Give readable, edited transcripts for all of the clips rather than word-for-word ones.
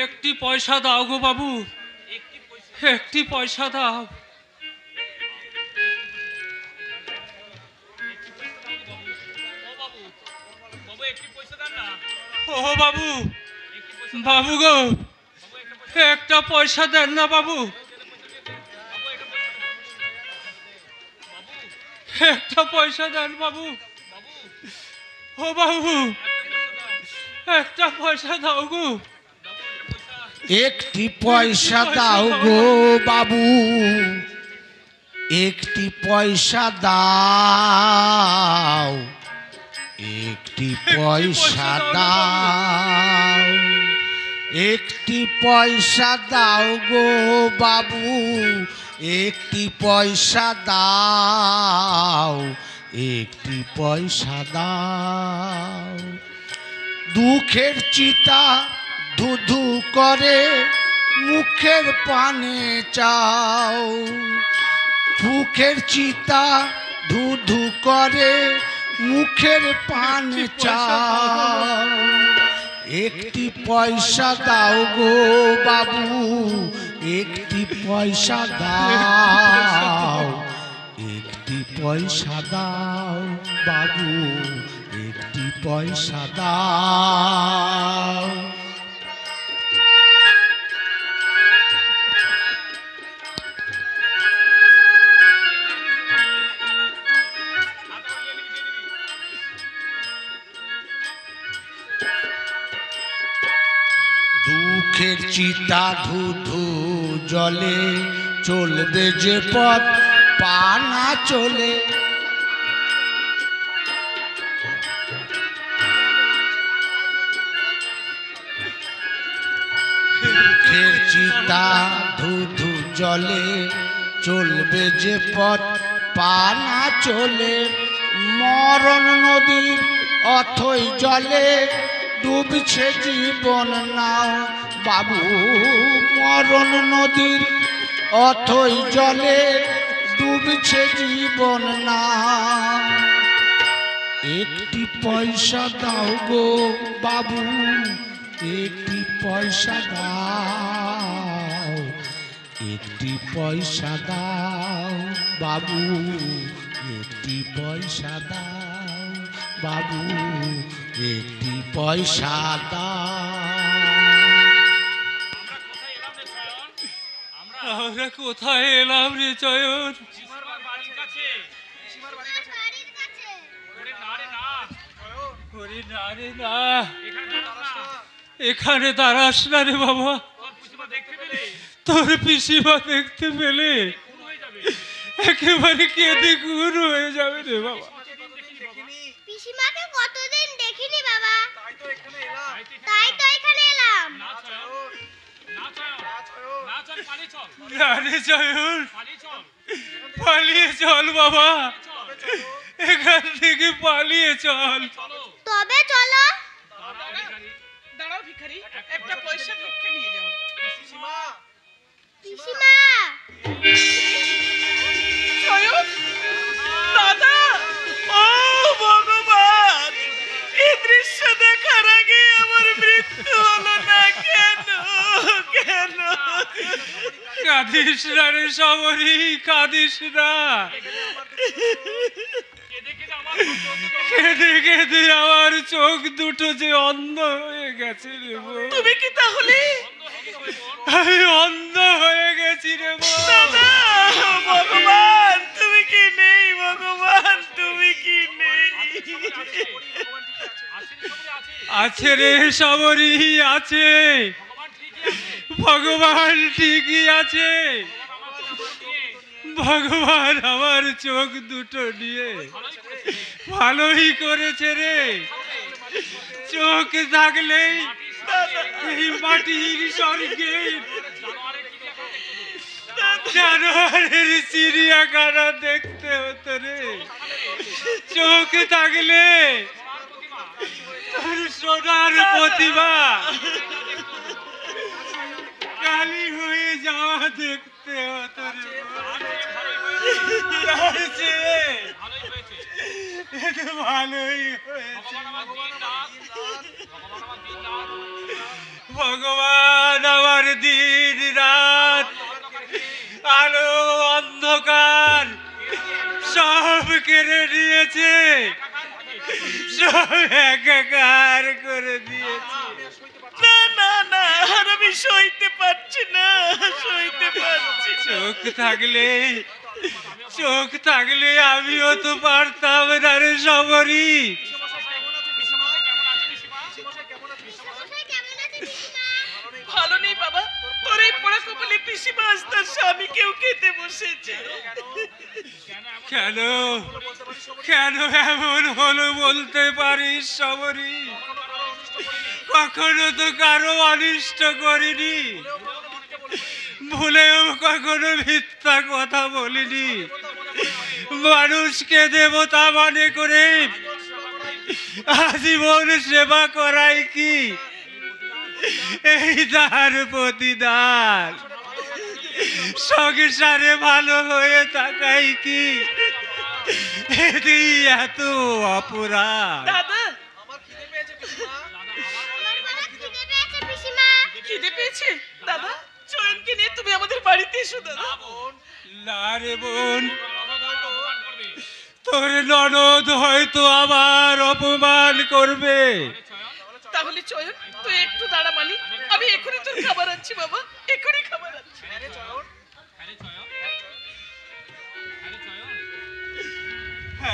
একটি পয়সা দাও গো বাবু, একটি পয়সা দাও। ও বাবু, বাবু গো, একটা পয়সা দেন না বাবু, একটা পয়সা দেন বাবু। ও বাবু, একটা পয়সা দাও গো, একটি পয়সা দাও গো বাবু, একটি পয়সা দাও, একটি পয়সা দাও, একটি পয়সা দাও গো বাবু, একটি পয়সা দাও, একটি পয়সা দাও। দুঃখের চিতা ধু ধু করে মুখের পানে চাও, দুঃখের চিতা ধু ধু করে মুখের পানে চাও। একটি পয়সা দাও গো বাবু, একটি পয়সা দাও, একটি পয়সা দাও বাবু, একটি পয়সা দাও। দুঃখের চিতা ধু ধু জলে চলবে যে পথ পা না চলে, দুঃখের চিতা ধু ধু জলে চলবে যে পথ পা না চলে, মরণ নদীর অথই জলে ডুবছে জীবন নাও বাবু, মরণ নদীর অথই জলে ডুবছে জীবন নাও। একটি পয়সা দাও গো বাবু, একটি পয়সা দাও, একটি পয়সা দাও বাবু, একটি পয়সা দাও বাবু, একটি পয়সা দাও। আমরা কোথায় এলাম রে চয়ন? এখানে দাঁড়াস না রে বাবা, তোর পিসিমা দেখতে পেলে একেবারে কেঁদে গুণ হয়ে যাবে রে বাবা। পিসিমাকে কতদিন দেখিনি বাবা, তাই তো এখানে এলাম। না রে চয়ন, পালিয়ে চল বাবা, এখান থেকে পালিয়ে চল। তবে চলো। দাঁড়াও ভিখারি, একটা পয়সা ভিক্ষে নিয়ে যাও। পিসিমা, চয়ন দাদা, ও ভগবান, এই দৃশ্য দেখার আগে আমার মৃত্যু হলো না কেন? কেন? কাঁদিস না রে সবরি, কাঁদিস না, কেঁদে কেঁদে আমার চোখ দুটো যে অন্ধ হয়ে গেছে রে বউ। তুমি কি তাহলে? আমি অন্ধ হয়ে গেছি রে বউ। দাদা, ভগবান তুমি কি নেই? ভগবান তুমি কি নেই? আছে রে সবরি, আছে, ভগবান ঠিকই আছে। ভগবান আমার চোখ দুটো নিয়ে ভালোই করেছে রে। চোখ থাকলেই এই মাটির স্বর্গে জানোয়ারের চিড়িয়াখানা দেখতে হতো রে। চোখ থাকলে তোর সোনার প্রতিভা কালি হয়ে যাওয়া দেখতে হতো রে। ভালোই হয়েছে। ভগবান আমার দিন রাত আলো অন্ধকার সব কেড়ে নিয়েছে, সব একাকার করে দিয়েছে। না না না, আর আমি সইতে পারছি না, সইতে পারছি না। চোখ থাকলে আমিও তো পারতাম না রে সবরি। ভালো নেই বাবা, তোর এই পোড়া কপালে পিসিমা আজ তার স্বামীকেও খেতে বসেছে। কেন কেন এমন হলো বলতে পারিস সবরি? কখনো তো কারো অনিষ্ট করিনি, ভুলেও কখনো মিথ্যা কথা বলিনি, মানুষকে দেবতা মনে করে আজীবন সেবা করাই কি এই তার প্রতিদান? সংসারে ভালো হয়ে থাকাই কি এতেই এত অপরাধ? দাদা পিসিমা খিদে পেয়েছে? দাদা চয়নকে নিয়ে তুমি আমাদের বাড়িতে এসো। দাদা না রে বোন, তোর ননদ হয়তো আবার অপমান করবে। তাহলে চয়ন তুই একটু দাঁড়া মালিক, আমি এখনই তোর খাবার আনছি বাবা, এখনই খাবার আনছি।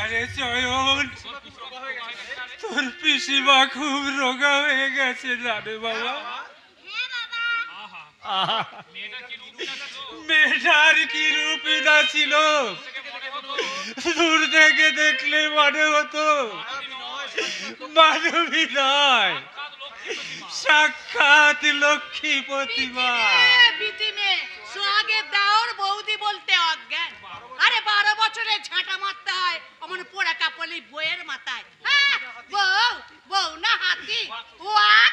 আরে চয়ন, তোর পিসিমা খুব রোগা হয়ে গেছে জানে বাবা। আহা, মেয়েটার কি রূপই না ছিল, দূর থেকে দেখলে মনে হতো মানবী নয়, সাক্ষাৎ লক্ষ্মী প্রতিমা। সোহাগের দেওর বৌদি বলতে অজ্ঞান। আরে 12 বছরে ঝাঁটা মারতে হয় অমন পোড়া কাপলি বইয়ের মাথায়। বউ বউ না হাতি ওয়াক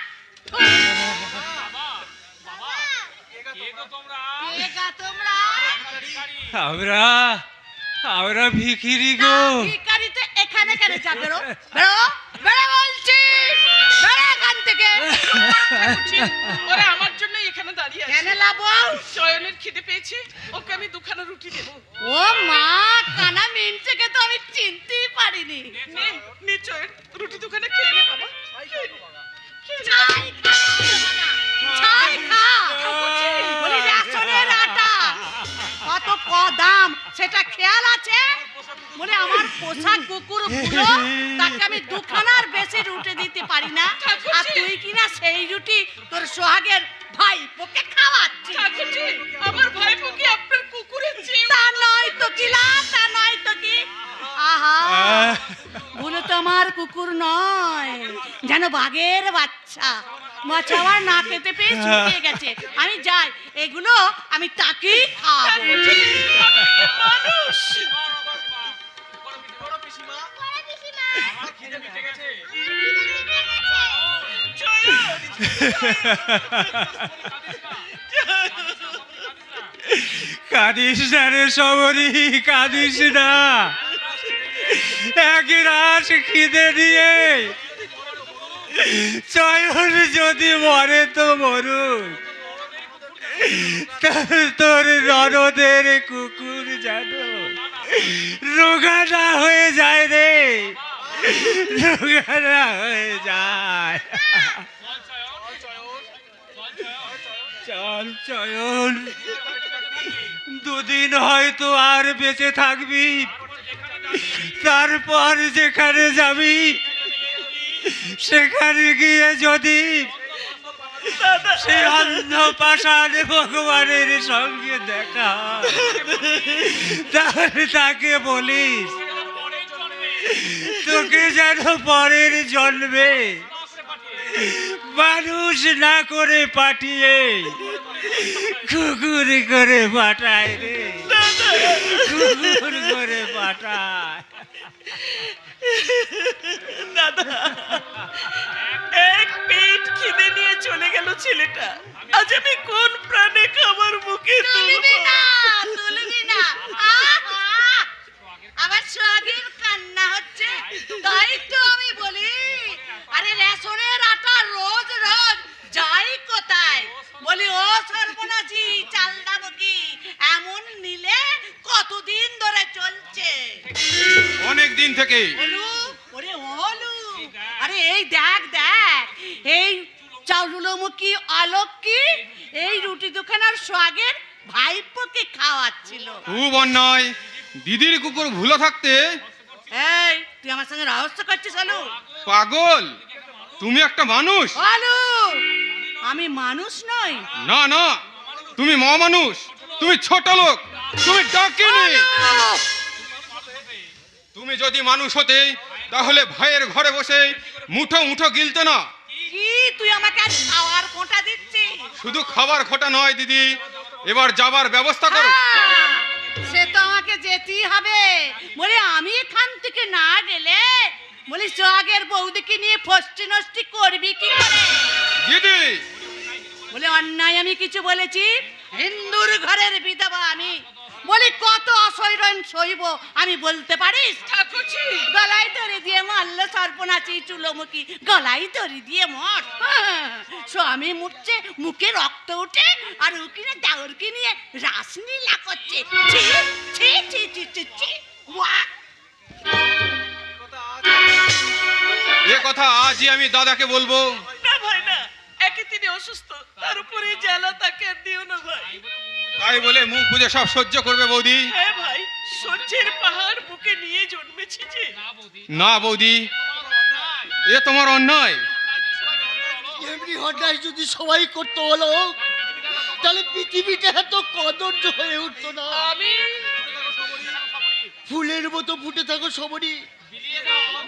তোমরা আমরা আমরা ভিখিরি গো। ভিখারি তো এখানে কেন যাবে? বেরো বেরো বলছি, বেরো এখান থেকে। ওরা আমার জন্য এখানে দাঁড়িয়ে আছে। কেন লাবো? চয়নের খিদে পেয়েছে, ওকে আমি দুখানা রুটি দেবো। ও মা, কানা মিনচেকে তো আমি চিনতেই পারিনি। নে নে চয়ন, রুটি দুখানা খেয়ে নে বাবা। ছাই খা, ছাই খা। বলি রেশনের আটা কত দাম সেটা খেয়াল আছে? বলে আমার পোষা কুকুর গুলো তাকে আমি দুখানার বেশি রুটি দিতে পারি না, আর তুই কিনা সেই রুটি তোর সোহাগের ভাই পোকে খাওয়াচ্ছিস। ঠাকুরজি, আমার ভাইপো কি আপনার কুকুরের চেয়ে? তা নয় তো কি লাভ, তা নয় তো কি। আহা, বলে তো আমার কুকুর নয়, যেন বাঘের বাচ্চা। মাছ আমার না খেতে পেয়ে শুকিয়ে গেছে। আমি যাই, এগুলো আমি তাকেই খাওয়াবো। মানুষ কাঁদিস না রে সবরি, কাঁদিস না। এক রাস খিদে দিয়ে চয়ন যদি মরে তো মরুক, তোর ননদের কুকুর যেন রোগানা হয়ে যায় রে, রোগানা হয়ে যায়। চল চয়ন, দুদিন হয়তো আর বেঁচে থাকবি, তারপর যেখানে যাবি সেখানে গিয়ে যদি সে অন্ধ পাষাণ ভগবানের সঙ্গে দেখা হয়, তাহলে তাকে বলিস তোকে যেন পরের জন্মে মানুষ না করে পাঠিয়ে কুকুর করে পাঠায় রে, কুকুর করে পাঠায়। দাদা, এক পেট খিদে নিয়ে চলে গেল ছেলেটা, আজ আমি কোন প্রাণে খাবার মুখে তুলবি না, তুলবি না। আবার সোহাগের কান্না হচ্ছে, তাই তো আমি বলি, আরে রেশনের আটা রোজ রোজ যাই কোথায় কতদিন ধরে চলছে? অনেক দিন থেকে। হলু, ওরে হলু, আরে এই দেখ দেখ, এই চাউলমুখী অলক্ষী এই রুটি দোকানের সোহাগের ভাইপোকে খাওয়াচ্ছিল। খুব অন্যায়। দিদির কুকুর ভুলো থাকতে। এই তুই আমার সঙ্গে রহস্য করছিস হলু? পাগল, তুমি একটা মানুষ। হলু, আমি মানুষ নই। না না, তুমি মহামানুষ, তুমি ছোট লোক, তুমি ডাকিনি। তুমি যদি মানুষ হতে তাহলে ভাইয়ের ঘরে বসে মুঠো মুঠো গিলতে না। কি তুই আমাকে আজ খাওয়ার কোটা দিচ্ছিস? শুধু খাবার খোটা নয় দিদি, এবার যাবার ব্যবস্থা করো। সে তো আমাকে যেতেই হবে। বলে আমি এখান থেকে না গেলে বলি সোহাগের বৌদিকে নিয়ে ফষ্টি নষ্টি করবি কি করে? দিদি, বলে অন্যায় আমি কিছু বলেছি? হিন্দুর ঘরের বিধবা আমি, বলি কত অসৈরণ সইব আমি বলতে পারিস? ঠাকুরজি গলায় দড়ি দিয়ে মারলো সর্বনাশী চুলোমুখী, গলায় দড়ি দিয়ে মর। স্বামী মুখছে, মুখে রক্ত উঠে, আর উকিনে দেওরকে নিয়ে রাসলীলা করছে। ছি ছি ছি ছি ছি ছি। ওয়া! এ কথা আজই আমি দাদাকে বলবো। না ভাই না, একে তিনি অসুস্থ, তার উপরে জ্বালা তাকে আর দিও না ভাই। তাই বলে মুখ বুজে সব সহ্য করবে বৌদি? হ্যাঁ ভাই, সহ্যের পাহাড় বুকে নিয়ে জন্মেছি যে। না বৌদি, এ তোমার অন্যায়। এমনি অন্যায় যদি সবাই করতে হলো তাহলে পৃথিবীটা এত কদর্য হয়ে উঠতো না। আমি ফুলের মতো ফুটে থাকো সবরি,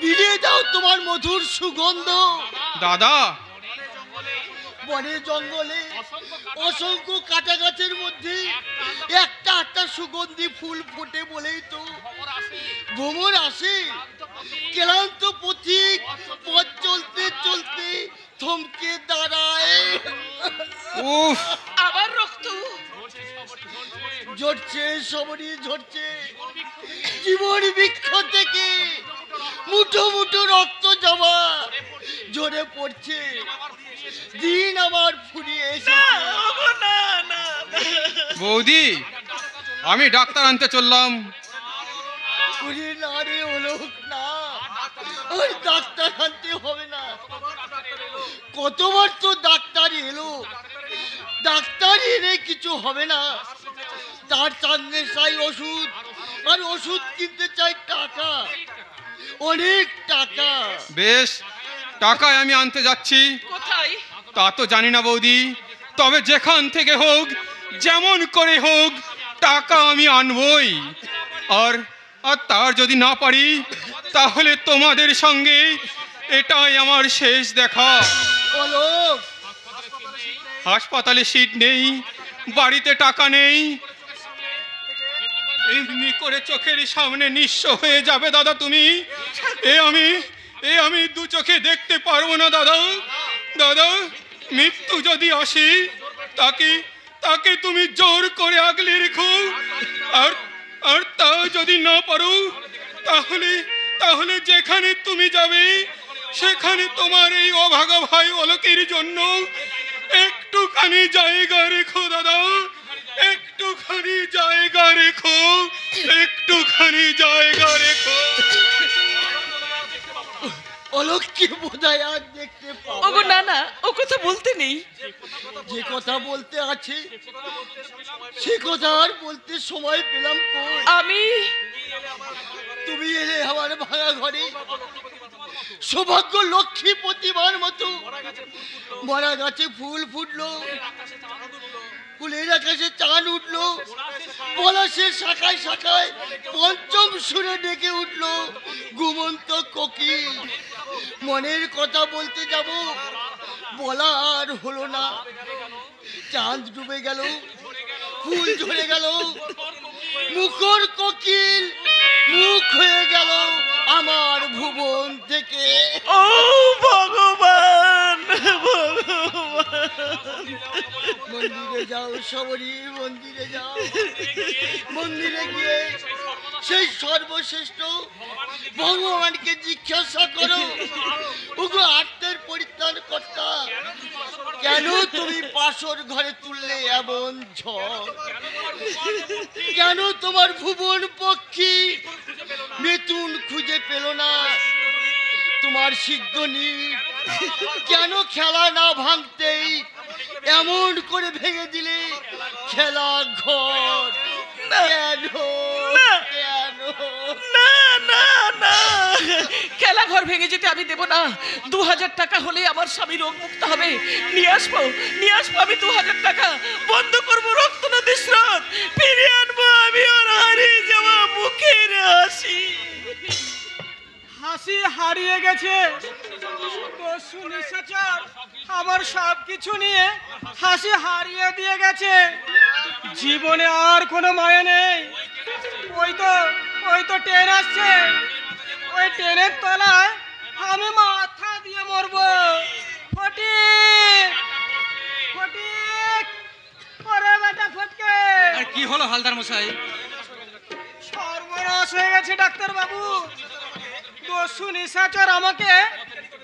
বিলিয়ে দাও তোমার মধুর সুগন্ধ। দাদা, বনে জঙ্গলে অসংখ্য কাটা গাছের মধ্যে একটা একটা সুগন্ধি ফুল ফোটে বলেই তো ভ্রমর আসে। ক্লান্ত পথিক পথ চলতে চলতে থমকে দাঁড়ায়। উফ, আবার রক্ত। ঝরছে সবরি ঝরছে, জীবন বৃক্ষ থেকে মুঠো মুঠো রক্ত জমা ঝরে পড়ছে। দিন আমার ফুরিয়ে এসেছে। না না বৌদি, আমি ডাক্তার আনতে চললাম। ওরে না রে ওলোক না, ওই ডাক্তার আনতে হবে না। কতবার তো ডাক্তার এলো, ডাক্তার এনে কিছু হবে না। তার সামনে চাই ওষুধ, আর ওষুধ কিনতে চাই টাকা, অনেক টাকা। বেশ, টাকায় আমি আনতে যাচ্ছি। কোথায়? তা তো জানি না বৌদি, তবে যেখান থেকে হোক, যেমন করে হোক, টাকা আমি আনবই। আর আর তার যদি না পারি তাহলে তোমাদের সঙ্গে এটাই আমার শেষ দেখা। ওলোক, হাসপাতালে সিট নেই, বাড়িতে টাকা নেই, এমনি করে চোখের সামনে নিঃস্ব হয়ে যাবে দাদা তুমি। এ আমি দু চোখে দেখতে পারবো না দাদা। দাদা, মৃত্যু যদি আসে তাকে তাকে তুমি জোর করে আগলে রেখো। আর আর তা যদি না পারো তাহলে তাহলে যেখানে তুমি যাবে সেখানে তোমার এই অভাগা ভাই অলোকের জন্য একটুখানি জায়গা রেখো দাদা, একটুখানি জায়গা রেখো, একটুখানি জায়গা রেখো। ওলোক কি বোধহয় আর দেখতে পাবো ওগো না। না না, ও কথা বলতে নেই। যে কথা বলতে আছে সে কথা আর বলতে সময় পেলাম কই? আমি তুমি এলে আমার ভাঙা ঘরে, সৌভাগ্য লক্ষ্মী প্রতিমার মতো। মরা গাছে ফুল ফুটলো, ফুলের আকাশে চাঁদ উঠলো, পলাশের শাখায় শাখায় পঞ্চম সুরে ডেকে উঠলো ঘুমন্ত কোকিল। মনের কথা বলতে যাব, বলা আর হলো না। চাঁদ ডুবে গেল, ফুল ঝরে গেল, মুখর কোকিল মুখ হয়ে গেল আমার ভুবন থেকে। ও ভগবান, ভগবান। মন্দিরে যাও সবরি, মন্দিরে যাও। মন্দিরে গিয়ে সেই সর্বশ্রেষ্ঠ ভগবানকে জিজ্ঞাসা করো, ওগো আত্মের পরিত্রাণ কর্তা, কেন তুমি পাশর ঘরে তুললে এমন ঝড়? কেন তোমার ভুবন পক্ষী মিথুন খুঁজে পেল না তোমার সিদ্ধনি? কেন খেলা না ভাঙতেই এমন করে ভেঙে দিলে খেলা ঘর? কেন কেন? না না না, খেলা ঘর ভেঙে যেতে আমি দেব না। 2000 টাকা হলে আমার স্বামী রোগ মুক্ত হবে। নিয়ে আসবো আমি 2000 টাকা। বন্ধ করবো রক্ত নদীর স্রোত, ফিরে আনবো আমি ওর হারিয়ে যাওয়া মুখের হাসি। হাসি হারিয়ে গেছে, আমার সব কিছু নিয়ে হাসি হারিয়ে দিয়ে গেছে। জীবনে আর কোনো মায়া নেই। ওই তো ট্রেন আসছে, ওই ট্রেনের তলায় আমি মাথা দিয়ে মরবো। ফটিক ফটিক, ওরে বেটা ফটকে। আর কি হলো হালদার মশাই? সর্বনাশ হয়ে গেছে ডাক্তার বাবু। দস্যু নিশাচর আমাকে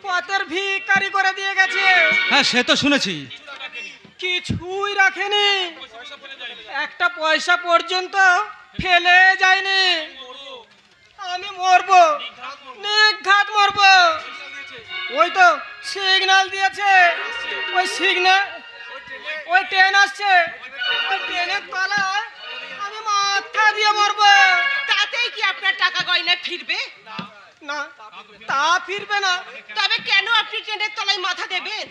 পথের ভিখারি করে দিয়ে গেছে। হ্যাঁ, সে তো শুনেছি। কিছুই রাখেনি, একটা পয়সা পর্যন্ত ফেলে যায়নি। আমি মরবো, নির্ঘাত মরবো। ওই তো সিগন্যাল দিয়েছে, ওই ট্রেন আসছে, ওই ট্রেনের তলায় আমি মাথা দিয়ে মরবো। তাতেই কি আপনার টাকা গয়না ফিরবে? না, তা ফিরবে না। তবে কেন আপনি ট্রেনের তলায় মাথা দেবেন?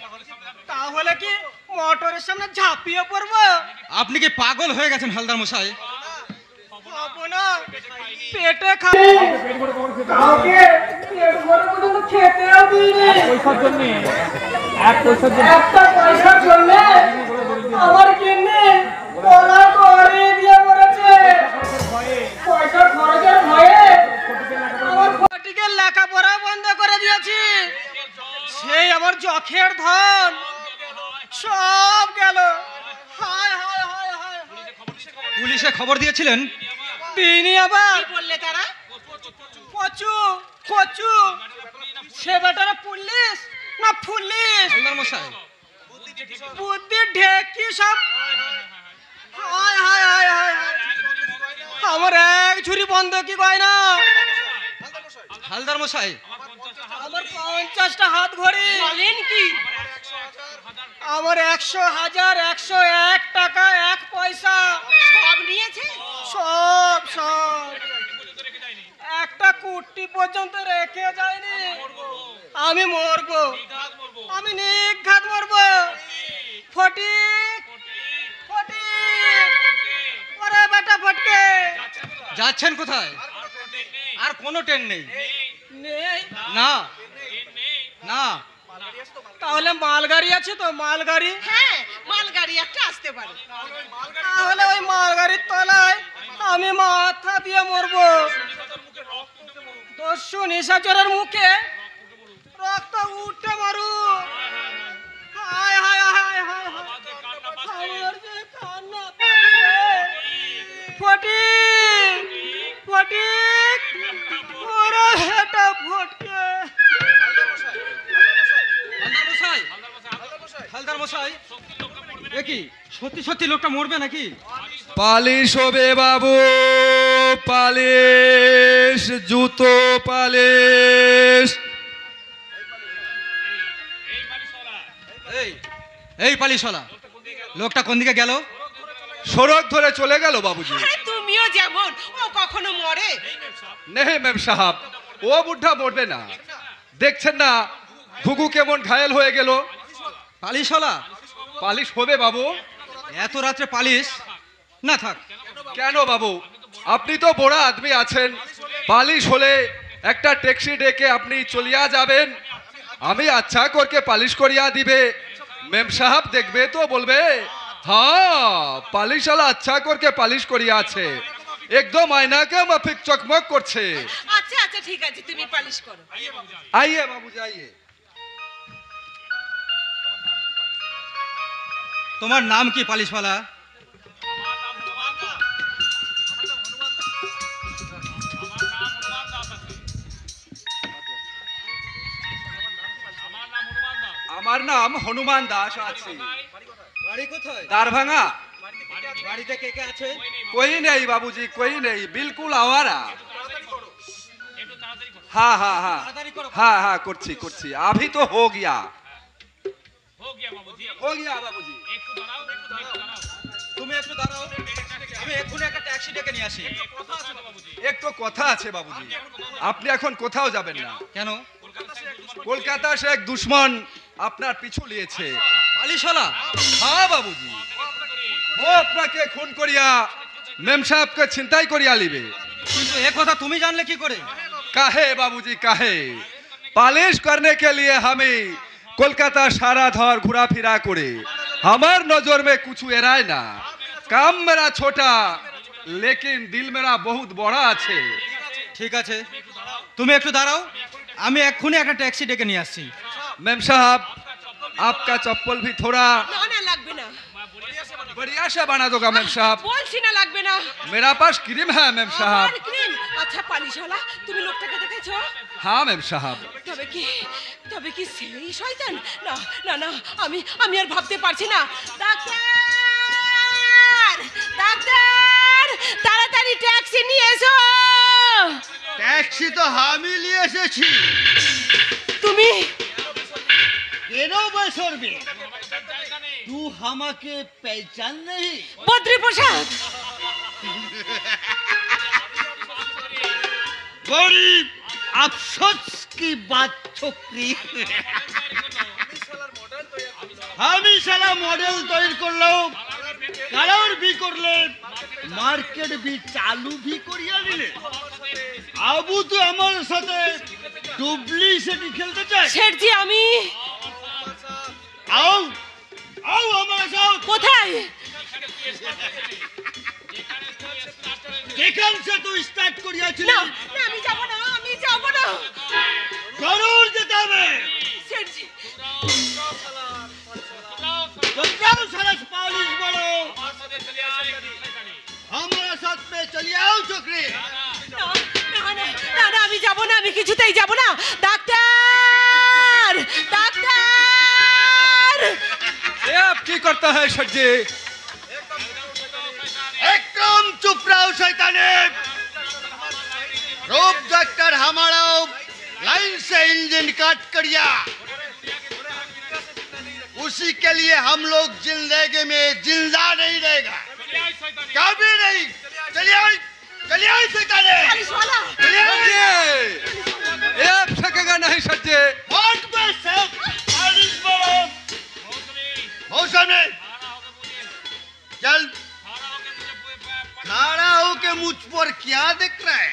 তাহলে কি মোটরের সামনে ঝাঁপিয়ে পড়বো? আপনি কি পাগল হয়ে গেছেন হালদার মশাই? খাবো না, পেটে খাবো। কাউকে পেট ভরে পর্যন্ত খেতেও দিইনি। একটা পয়সার জন্য আমার কিন্নি গলা করে দিয়ে মরেছে। পয়সা খরচের ভয়ে আমার ফটিকের লেখাপড়া বন্ধ করে দিয়েছি। সেই আমার যখের ধন সব গেল। হায় হায় হায় হায়। পুলিশে খবর দিয়েছিলেন? দিইনি। আবার বললে তারা? কচু সে বেটারা পুলিশ না পুলিশ? হালদার মশাই, বুদ্ধি ঢেকি সব। হায় হায় হায় হায়। আমার এক ঝুড়ি বন্ধ কি কয় না। হালদার মশাই, আমার 50টা হাত ঘড়ি। বলেন কি? আমার 100, 1000, 101 টাকা 1 পয়সা সব নিয়েছে? সব একটা কুটি পর্যন্ত রেখে যায়নি। আমি মরবো, আমি নির্ঘাত মরবো। ফটিক ওরে বেটা ফটকে। যাচ্ছেন কোথায়? আর কোনো ট্রেন নেই। নেই? না না, তাহলে মালগাড়ি আছে তো? মালগাড়ি? হ্যাঁ, মালগাড়ি একটা আসতে পারে। তাহলে ওই মালগাড়ির তলায় আমি মাথা দিয়ে মরবো। দস্যু নিশাচরের মুখে রক্ত উঠে মারু। হায় হায় হায় হায় হায়। আমার যে কান্না পাচ্ছে। ফটিক ওরে হেটা ফটকে। হালদার মশাই, এ কি সত্যি সত্যি লোকটা মরবে নাকি? পালিশ হবে বাবু, পালিশ, জুতো পালিশ। এই পালিশওয়ালা লোকটা কোন দিকে গেল? সড়ক ধরে চলে গেল বাবুজি। আরে তুমিও যেমন, ও কখনো মরে? নেই ম্যাম সাহাব, ও বুদ্ধা মরবে না। দেখছেন না ঘুঘু কেমন ঘায়েল হয়ে গেল। পালিশওয়ালা পালিশ হবে বাবু। এত রাত্রে পালিশ না থাক। কেন বাবু, আপনি তো বড় আদমি আছেন, পালিশ হলে একটা ট্যাক্সি ডেকে আপনি চলিয়া যাবেন, আমি আচ্ছা করকে পালিশ করিয়া দিবে। মেম সাহেব দেখবে তো বলবে হ্যাঁ পালিশওয়ালা আচ্ছা করকে পালিশ করিয়া আছে, একদম আয়নাকে মাফিক চকমক করছে। আচ্ছা আচ্ছা ঠিক আছে, তুমি পালিশ করো। আইয়ে বাবু যাইয়ে। তোমার নাম কি পালিশওয়ালা? আমার নাম হনুমান দাস আছি। বাড়ি কোথায়? দারভাঙা। বাড়িতে কে কে আছে? कोई नहीं बाबूजी, कोई नहीं, बिल्कुल आवारा। हाँ हाँ हाँ हाँ हाँ कुर्सी कुर्सी अभी तो हो गया बाबूजी। তুমি একটু দাঁড়াও, আমি এক্ষুনি একটা ট্যাক্সি ডেকে নিয়ে আসি। एक तो কথা আছে বাবুজি, আপনি এখন কোথাও যাবেন না। কেন? কলকাতা से एक दुश्मन আপনার পিছু লিয়েছে। পালিশওয়ালা? हाँ बाबूजी, वो আপনাকে খুন করিয়া মেম সাহেবকে ছিনতাই করিয়া লিবে। কিন্তু এ কথা তুমি জানলে কি করে? काहे बाबूजी काहे? पालिश करने के लिए हमें कोलकाता सारा धर घुरा फिरा करे हमार नजर में कुछ एराय ना। काम मेरा छोटा लेकिन दिल मेरा बहुत बड़ा আছে। ঠিক আছে, তুমি একটু দাঁড়াও, আমি এক্ষুনি একটা ট্যাক্সি ডেকে নিয়ে আসছি। मेम साहब आपका चप्पल भी थोड़ा না না লাগবে না, बढ़िया से बना दोगा मेम साहब। বলছি না লাগবে না। मेरा पास क्रीम है मेम আমার साहब। ক্রিম? আচ্ছা পালিশওয়ালা, তুমি লোকটাকে দেখেছো? हाँ मेम साहब। তবে কি সেই শয়তান? না না না, আমি আর ভাবতে পারছি না। ডাক্তার, ডাক্তার, তাড়াতাড়ি ট্যাক্সি নিয়ে এসো। ট্যাক্সি তো আমি নিয়ে এসেছি। তুমি কেন বসরবে? तू আমাকে पहचान नहीं? বদ্রী প্রসাদ। बड़ी अफसोस की बात छोकरी, আমি সালা মডেল তৈরি করলাম, কালার বি করলে, মার্কেট বি চালু বি করিয়া দিলে। আবু তো আমার সাথে ডুবলি সেটি খেলতে চায়। শেঠজি আমি आओ आओ हमारे साथ। কোথায়? যেখান से तू स्टार्ट করিয়াছিলি। না না, আমি যাব না, আমি যাব না। জরুর যেতে হবে। শেঠজি जब सारा पॉलिश बोलो हमारे साथ में चलिए आओ छोकरी। না না না না না, আমি যাব না, আমি কিছুতেই যাব না। Doctor, doctor. ये आप की करता है शेठ जी? एकदम चुप रहो शैताने। रूप डॉक्टर हमारा लाइन से इंजन काट करिया, उसी के लिए हम लोग जिंदगी में जिंदा नहीं रहेगा, कभी नहीं। चलिए चलिए शैताने, পালিশওয়ালা, चलिए। ये आप सकेगा नहीं शेठ जी। हॉट में सब पॉलिश बोलो। मौसम चल खड़ा होके मुझ पर क्या देख रहा है?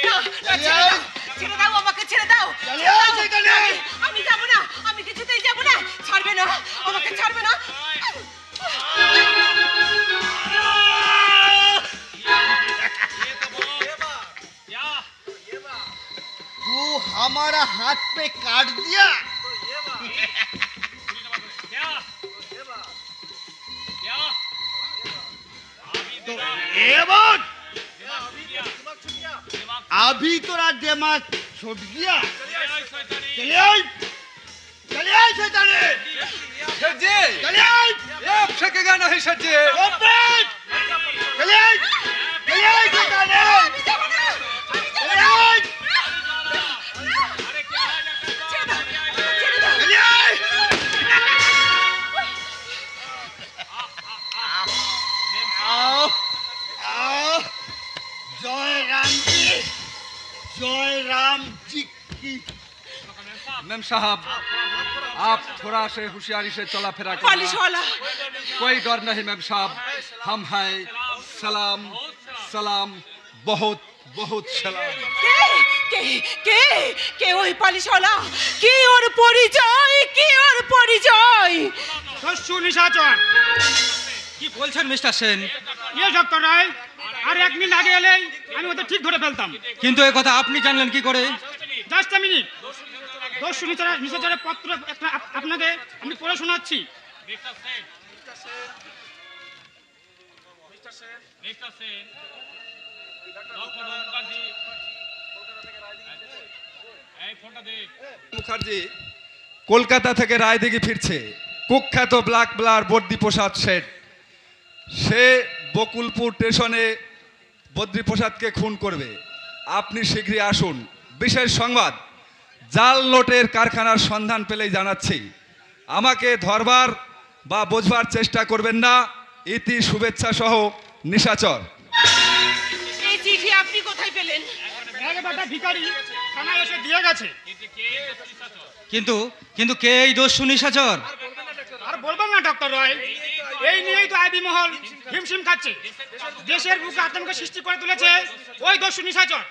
না, না, ছেড়ে দাও, ছেড়ে দাও, আমাকে ছেড়ে দাও। চলে আয় সেখানে। আমি যাব না, আমি কিছুতেই যাব না। ছাড়বে না, আমাকে ছাড়বে না। तू हमारा हाथ पे काट दिया। तो ये बात अभी तोरा दिमाग छूट गया। चलिए चलिए शैताने, शेठ जी चलिए ये आप सकेगा नहीं शेठ जी। चलिए चलिए शैताने, चलिए चलिए। आओ आओ, जय राम जी, जय राम जी की। मेम साहब आप थोड़ा से होशियारी से चला फिरा करना। পালিশওয়ালা, कोई डर नहीं मेम साहब, हम हैं। सलाम सलाम, बहुत बहुत सलाम। কে কে কে কে ওই পালিশওয়ালা? কি ওর পরিচয়, কি ওর পরিচয়? দস্যু নিশাচর। কি বলছেন মিস্টার সেন? ইয়ে ডক্টর রায়, আর এক মিনিট আগে এলেই আমি ওদের ঠিক ধরে ফেলতাম। কিন্তু এই কথা আপনি জানলেন কি করে? জাস্ট আ মিনিট, দস্যু নিশাচরের পত্র একটা আপনাকে আমি পড়ে শোনাচ্ছি। মুখার্জি কলকাতা থেকে রায়দিঘি ফিরছে। কুখ্যাত ব্ল্যাক ব্লার বদ্রীপ্রসাদ শেঠ, সে বকুলপুর স্টেশনে বদ্রীপ্রসাদকে খুন করবে। আপনি শীঘ্রই আসুন। বিশেষ সংবাদ, জাল নোটের কারখানার সন্ধান পেলেই জানাচ্ছি। আমাকে ধরবার বা বোঝবার চেষ্টা করবেন না। ইতি শুভেচ্ছা সহ নিশাচর। এই চিঠি আপনি কোথায় পেলেন? কিন্তু কিন্তু কে এই দস্যু নিশাচর? আর বলবেন না ডক্টর রয়, এই নিয়েই তো আইবি মহল হিমশিম খাচ্ছে। দেশের বুকে আতঙ্ক সৃষ্টি করে তুলেছে ওই দস্যু নিশাচর।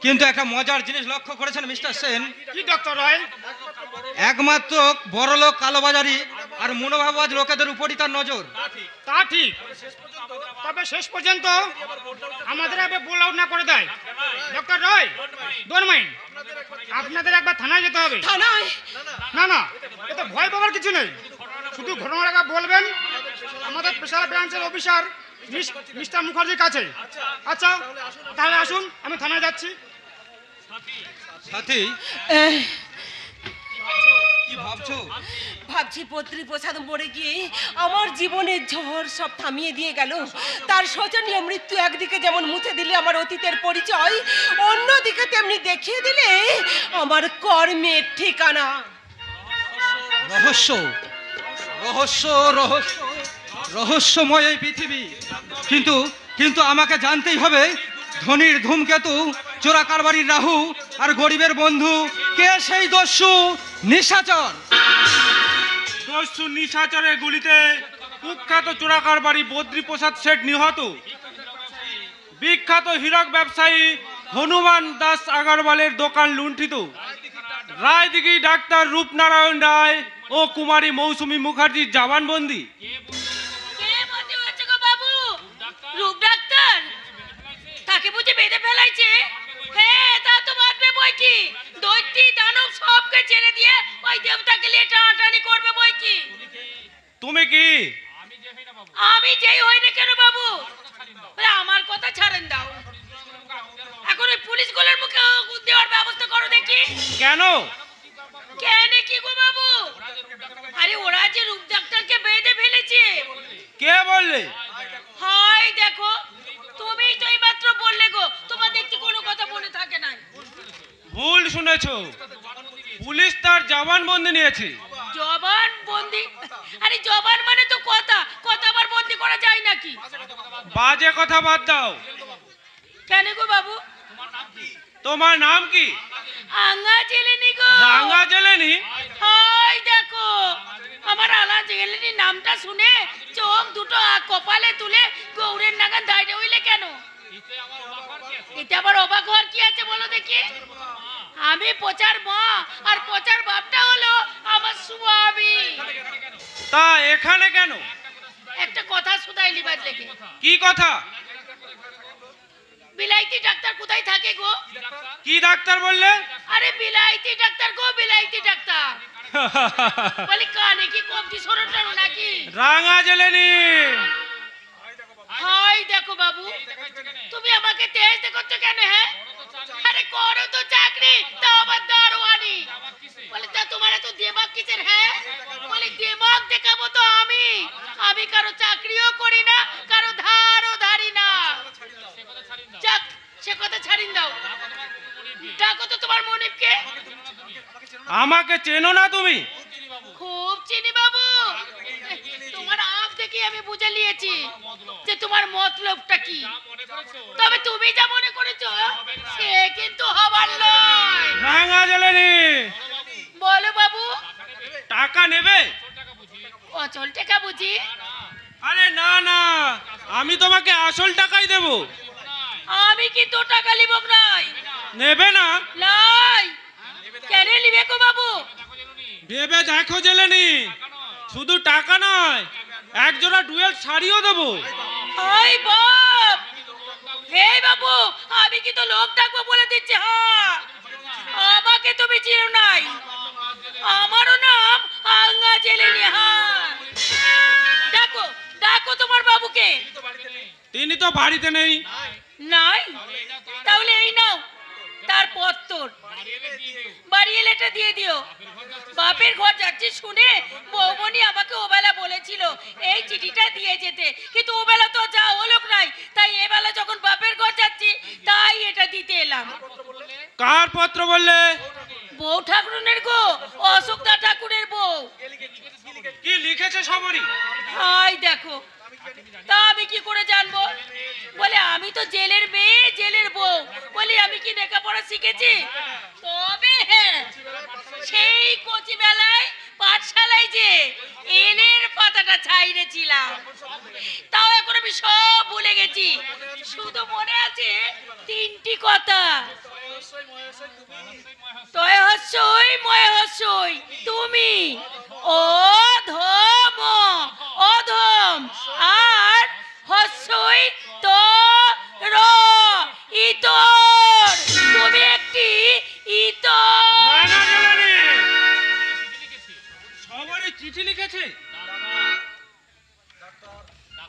কিন্তু একটা মজার জিনিস লক্ষ্য করেছেন মিস্টার সেন? কি ডক্টর রয়? একমাত্র বড়লোক, কালোবাজারি আর মনোভাববাজ লোকেদের উপরই তার নজর। তা ঠিক, তবে শেষ পর্যন্ত আমাদের আবার বোল আউট না করে দেয়। ডক্টর রয়, ডোন্ট মাইন্ড, আপনাদের একবার থানায় যেতে হবে। থানায়? না না, এতে ভয় পাওয়ার কিছু নেই। শুধু ঘটনাটা বলবেন আমাদের স্পেশাল ব্রাঞ্চের অফিসার মিস্টার মুখার্জির কাছে। আচ্ছা তাহলে আসুন, আমি থানায় যাচ্ছি। সাথী, কি ভাবছো? ভাবছি বদ্রীপ্রসাদ মরে গিয়ে আমার জীবনের ঝড় সব থামিয়ে দিয়ে গেল। তার শোচনীয় মৃত্যু একদিকে যেমন মুছে দিলে আমার অতীতের পরিচয়, অন্যদিকে তেমনি দেখিয়ে দিলে আমার কর্মের ঠিকানা। রহস্য রহস্য রহস্য রহস্যময় এই পৃথিবী। কিন্তু কিন্তু আমাকে জানতেই হবে, ধনীর ধূমকেতু, চোরা কারবারির রাহু আর গরিবের বন্ধু কে সেই দস্যু নিশাচর? দস্যু নিশাচরের গুলিতে কুখ্যাত চোরা কারবারি বদ্রীপ্রসাদ শেঠ নিহত। বিখ্যাত হীরক ব্যবসায়ী হনুমান দাস আগরওয়ালের দোকান লুণ্ঠিত। রায়দিঘি ডাক্তার রূপনারায়ণ রায় ও কুমারী মৌসুমী মুখার্জির জবানবন্দি। রূপ ডাক্তার তাকে বুঝে বেঁধে ফেলাইছে? হ্যাঁ, তা তো মারবে বই কি। দৈত্যী দানব সবকে ছেড়ে দিয়ে ওই দেবতাকে নিয়ে টানাটানি করবে বই কি। তুমি কি? আমি যেই হই না কেন বাবু, আমার কথা ছাড়েন দাও। এখন ওই পুলিশ গুলোর মুখে দেওয়ার ব্যবস্থা করো দেখি। কেন? কেন কি গো বাবু? আরে ওরা যে রূপ ডাক্তারকে বেঁধে ফেলেছে। কে বললে? হাই দেখো, তুমিই তো এইমাত্র বললে গো। তোমার দেখতে কোনো কথা মনে থাকে না। ভুল শুনেছো, পুলিশ তার জবানবন্দি নিয়েছে। জবানবন্দি? আরে জবান মানে তো কথা, কথা আবার বন্দি করা যায় নাকি? বাজে কথা বাদ দাও। কেন গো বাবু? তোমার নাম কি? আঙ্গা জেলেনি গো। রাঙা জেলেনি? হাই দেখো, আমার আলা জেলেনি নামটা শুনে চোখ দুটো কপালে তুলে গৌরের নাগান দাঁড়িয়ে হইলে কেন? এতে আবার অবাক হওয়ার কি আছে বলো দেখি? আমি পচার মা আর পচার বাপটা হলো আমার স্বামী। তা এখানে কেন? একটা কথা শুধাই লিবার লেগে। কি কথা? বিলাইতি ডাক্তার কোথায় থাকে গো? কি ডাক্তার বললে? আরে বিলাইতি ডাক্তার গো, বিলাইতি ডাক্তার। বলি কানে কি কমতি সরটার নাকি? রাঙা জেলেনি। হাই দেখো বাবু, তুমি আমাকে তেজ দেখছো কেন? হ্যাঁ, আরে করো তো চাকরি, তা আবার দারোয়ানি। বলে তা তোমার এত দিমাগ কিসের? হ্যাঁ, বলি দিমাগ দেখাবো তো আমি। আমি কারো চাকরিও করি না, কারো ধারও ধারি না। যাক, সে কথা ছাড়িন দাও। ডাকো তো তোমার মনিবকে। আমাকে চেনো না তুমি? খুব চিনি বাবু। তোমার আপ দেখি আমি বুঝে নিয়েছি যে তোমার মতলবটা কি। তবে তুমি যা মনে করেছো সে কিন্তু হবার নয়। রাঙা জেলেনি। বলো বাবু। টাকা নেবে? অচল টাকা বুঝি? আরে না না, আমি তোমাকে আসল টাকাই দেব। আমি কিন্তু টাকা লিব নাই। নেবে না? নাই। কেন লিবে গো বাবু? ভেবে দেখো জেলেনি, শুধু টাকা নয়, এক জোড়া ডুয়েল শাড়িও দেবো। হাই বাপ, হে বাবু, আমি কিন্তু লোক ডাকবো বলে দিচ্ছি। হ্যাঁ, আমাকে তুমি চিনো নাই। আমারও নাম আঙ্গা জেলেনি। হ্যাঁ, ডাকো ডাকো তোমার বাবুকে। তিনি তো বাড়িতে নেই। নাই? তাহলে এই নাও, আর পত্তর বাড়ি এলে এটা দিয়ে দিও। বাপের ঘর যাচ্ছি শুনে বৌমনি আমাকে ওবেলা বলেছিল এই চিঠিটা দিয়ে যেতে, কিন্তু ওবেলা তো যা হলো নাই, তাই এবেলা যখন বাপের ঘর যাচ্ছি তাই এটা দিতে এলাম। কার পত্র বললে? বউ ঠাকুরনের গো, অশোকদা ঠাকুরের বউ। কি লিখেছে সবরি? হাই দেখো। তা আমি কি করে জানবো? বলে আমি তো জেলের মেয়ে, জেলের বউ। বলি আমি কি লেখাপড়া শিখেছি? তবে হ্যাঁ, সেই কচি বেলায় পাঠশালায় যে এলের পাতাটা ছাইড়েছিলাম, তাও এখন আমি সব ভুলে গেছি। শুধু মনে আছে তিনটি কথা, তয় হস্যই ময় হস্যই তুমি, অধম অধম, আর হস্যই তর ইতর, তুমি একটি ইতর। সবরি চিঠি লিখেছে?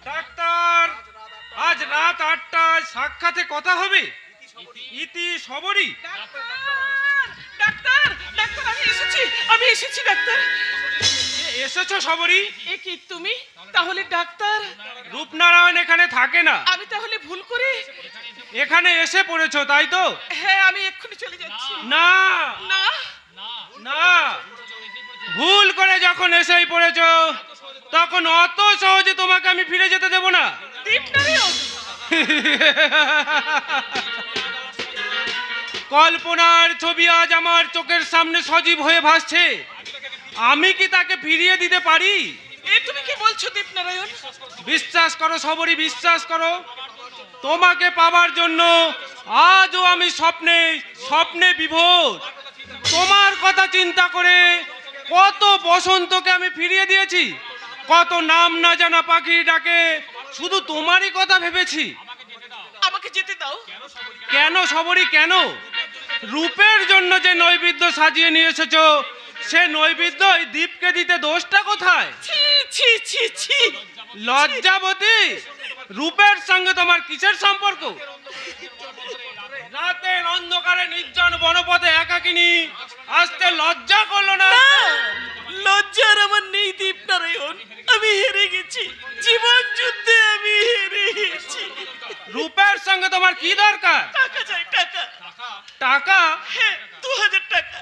ডাক্তার, আজ রাত 8টায় সাক্ষাতে কথা হবে। ইতি সবরি। ডাক্তার ডাক্তার আমি এসেছি, আমি এসেছি ডাক্তার। এসেছো সবরি? এ কি তুমি তাহলে ডাক্তার? রূপনারায়ণ এখানে থাকে না। আমি তাহলে ভুল করে এখানে এসে পড়েছো তাই তো? হ্যাঁ, আমি এক্ষুনি চলে যাচ্ছি। না না না, ভুল করে যখন এসেই পড়েছো তখন অত সহজে তোমাকে আমি ফিরে যেতে দেব না। দীপনারায়ণ, কল্পনার ছবি আজ আমার চোখের সামনে সজীব হয়ে ভাসছে। আমি কি তাকে ফিরিয়ে দিতে পারি? এ তুমি কি বলছো দীপনারায়ণ? বিশ্বাস করো সবরি, বিশ্বাস করো। তোমাকে পাবার জন্য আজও আমি স্বপ্নে স্বপ্নে বিভোর। তোমার কথা চিন্তা করে কত বসন্তকে আমি ফিরিয়ে দিয়েছি, কত নাম না জানা পাখি ডাকে শুধু তোমারই কথা ভেবেছি। আমাকে যেতে দাও। কেন সবরি কেন? রূপের জন্য যে নৈবেদ্য সাজিয়ে নিয়ে এসেছো, সে নৈবেদ্য এই দীপকে দিতে দোষটা কোথায়? ছি ছি ছি ছি, লজ্জাবতী, রূপের সঙ্গে তোমার কিসের সম্পর্ক? রাতের অন্ধকারে নির্জন বনপথে একাকিনী আসতে লজ্জা করলো না? লজ্জার আমার নেই দীপনারায়ণ, আমি হেরে গেছি, জীবন যুদ্ধে আমি হেরে গেছি। রূপের সঙ্গে তোমার কি দরকার? টাকা চাই, টাকা। টাকা? হ্যাঁ, 2000 টাকা।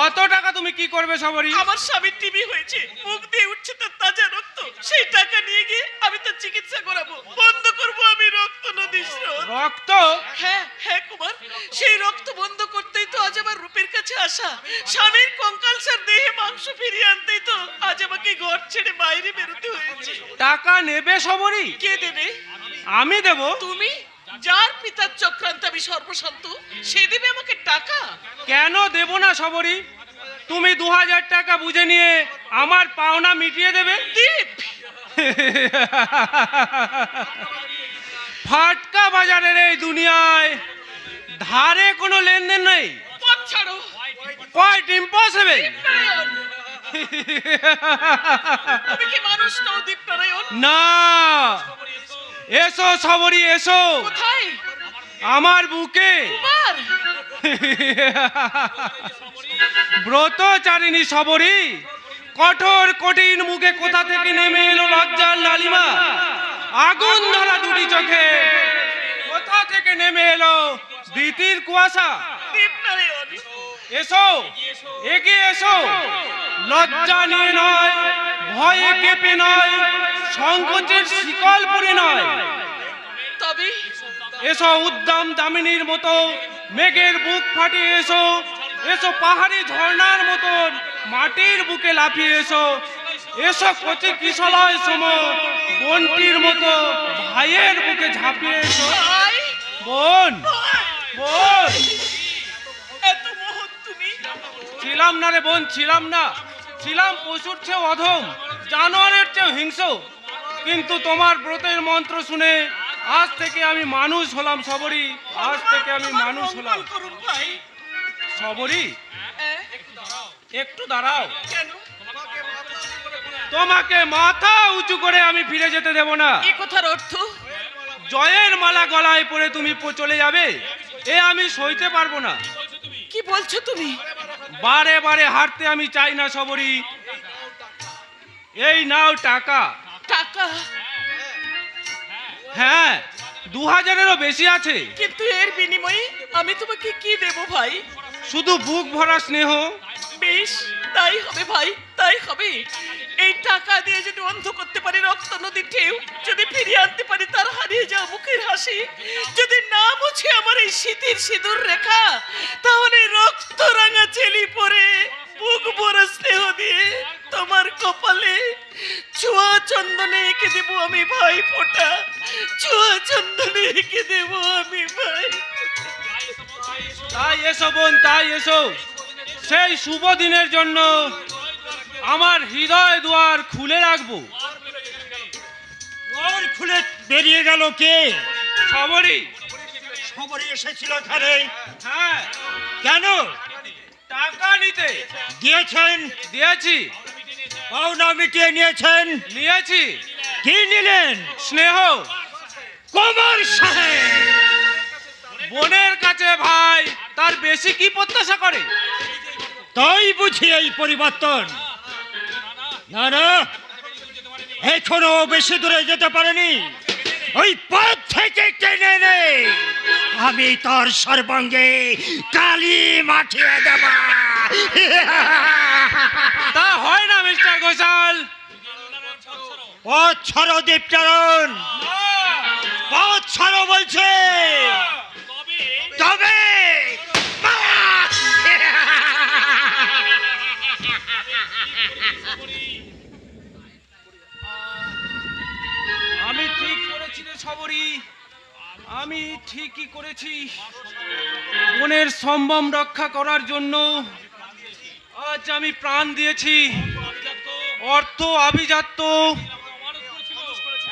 অত টাকা তুমি কি করবে সবরি? আমার স্বামীর টিবি হয়েছে, মুখ দিয়ে উঠছে তার তাজা রক্ত, সেই টাকা নিয়ে গিয়ে আমি তার চিকিৎসা করাবো, বন্ধ করবো আমি রক্ত নদী স্রোত। রক্ত? হ্যাঁ হ্যাঁ কুমার, সেই রক্ত বন্ধ করতেই তো আজ আমার রূপের কাছে আসা। স্বামীর কঙ্কালসার দেহে মাংস ফিরিয়ে আনতেই তো আজ আমাকে ঘর ছেড়ে বাইরে বেরোতে হয়েছে। টাকা নেবে সবরি? কে দেবে? আমি দেব। তুমি? যার পিতার চক্রান্ত আমি সর্বশান্ত, সে দেবে আমাকে টাকা? কেন দেব না সবরি? তুমি 2000 টাকা বুঝে নিয়ে আমার পাওনা মিটিয়ে দেবে। দীপ, ফাটকা বাজারের এই দুনিয়ায় ধারে কোনো লেনদেন নেই। পথ ছাড়ো। Quite impossible. দীপনারায়ণ, তুমি কি মানুষ নও দীপনারায়ণ? না, এসো সবরি এসো কোথায়? আমার বুকে। কুমার, ব্রতচারিণী সবরি, কঠোর কঠিন মুখে কোথা থেকে নেমে এলো লজ্জার লালিমা? আগুন ধরা দুটি চোখে কোথা থেকে নেমে এলো ভীতির কুয়াশা? দীপনারায়ণ, এসো, এগিয়ে এসো, লজ্জা নিয়ে নয়, ভয়ে কেঁপে নয়, সংকোচের শিকল পরে নয়। তবে এসো উদ্দাম দামিনীর মতো মেঘের বুক ফাটিয়ে এসো, এসো পাহাড়ি ঝর্ণার মতন মাটির বুকে লাফিয়ে এসো, এসো কচি কিশলয় সম বনটির মতো ভাইয়ের বুকে ঝাঁপিয়ে এসো। ভাই, বোন, বোন। এত মোহন তুমি? ছিলাম না রে বোন, ছিলাম না। ছিলাম পশুর চেয়েও অধম, জানোয়ারের চেয়েও হিংস্র। কিন্তু তোমার ব্রতের মন্ত্র শুনে আজ থেকে আমি মানুষ হলাম সবরি, আজ থেকে আমি মানুষ হলাম। মঙ্গল করুন ভাই। সবরি একটু দাঁড়াও। কেন? তোমাকে মাথা উঁচু করে আমি ফিরে যেতে দেব না। এ কথার অর্থ? জয়ের মালা গলায় পরে তুমি চলে যাবে, এ আমি সইতে পারবো না। কি বলছো তুমি? বারে বারে হারতে আমি চাই না সবরি। এই নাও টাকা। টাকা? হ্যাঁ, 2000-এরও বেশি আছে। কিন্তু এর বিনিময়ে আমি তোমাকে কি দেব ভাই? শুধু বুক ভরা স্নেহ। বেশ, তাই হবে ভাই, তাই হবে। এই টাকা দিয়ে যদি অন্ধ করতে পারি রক্ত নদীর ঢেউ, যদি ফিরিয়ে আনতে পারি তার হারিয়ে যাওয়া মুখের হাসি, যদি না মুছে আমার এই শীতের সিঁদুর রেখা, তাহলে রক্ত রাঙা চেলি পরে বুক ভরা স্নেহ দিয়ে তোমার কপালে ছোঁয়া চন্দনে এঁকে দেবো আমি ভাই ফোঁটা, ছোঁয়া চন্দনে এঁকে দেবো আমি ভাই। তাই এসো বোন, তাই এসো। সেই শুভ দিনের জন্য আমার হৃদয় দুয়ার খুলে রাখবো। ওর খুলে বেরিয়ে গেল কে? সবরি। সবরি এসেছিল এখানে? হ্যাঁ। কেন? টাকা নিতে। দিয়েছেন? দিয়েছি। পাওনা মিটিয়ে নিয়েছেন? নিয়েছি। কি নিলেন? স্নেহ। কুমার সাহেব বোনের কাছে ভাই তার বেশি কি প্রত্যাশা করে? তাই বুঝি এই পরিবর্তন? না না, এখনো বেশি দূরে যেতে পারেনি। ওই পথ থেকে টেনে নে, আমি তোর সর্বাঙ্গে কালি মাখিয়ে দেব। তা হয় না মিস্টার ঘোষাল। পথ ছাড়ো দীপচারণ, পথ ছাড়ো বলছে। তবে আমি ঠিক করেছি রে সবরি, আমি ঠিকই করেছি। বোনের সম্ভ্রম রক্ষা করার জন্য আজ আমি প্রাণ দিয়েছি। অর্থ আভিজাত্য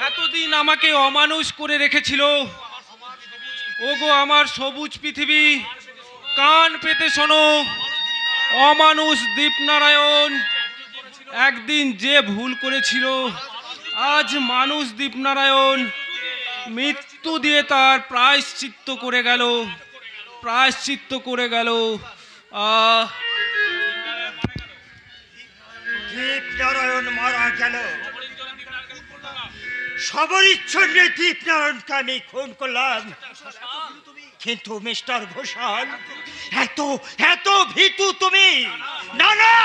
এতদিন আমাকে অমানুষ করে রেখেছিল। ওগো আমার সবুজ পৃথিবী, কান পেতে শোনো। অমানুষ দীপনারায়ণ একদিন যে ভুল করেছিল, আজ মানুষ দীপনারায়ণ মৃত্যু দিয়ে তার প্রায়শ্চিত্ত করে গেল, প্রায়শ্চিত্ত করে গেল। দীপনারায়ণ মারা গেল। সবরির জন্য দীপনারায়ণকে আমি খুন করলাম। কিন্তু মিস্টার ঘোষাল, এত এত ভীতু তুমি? না না,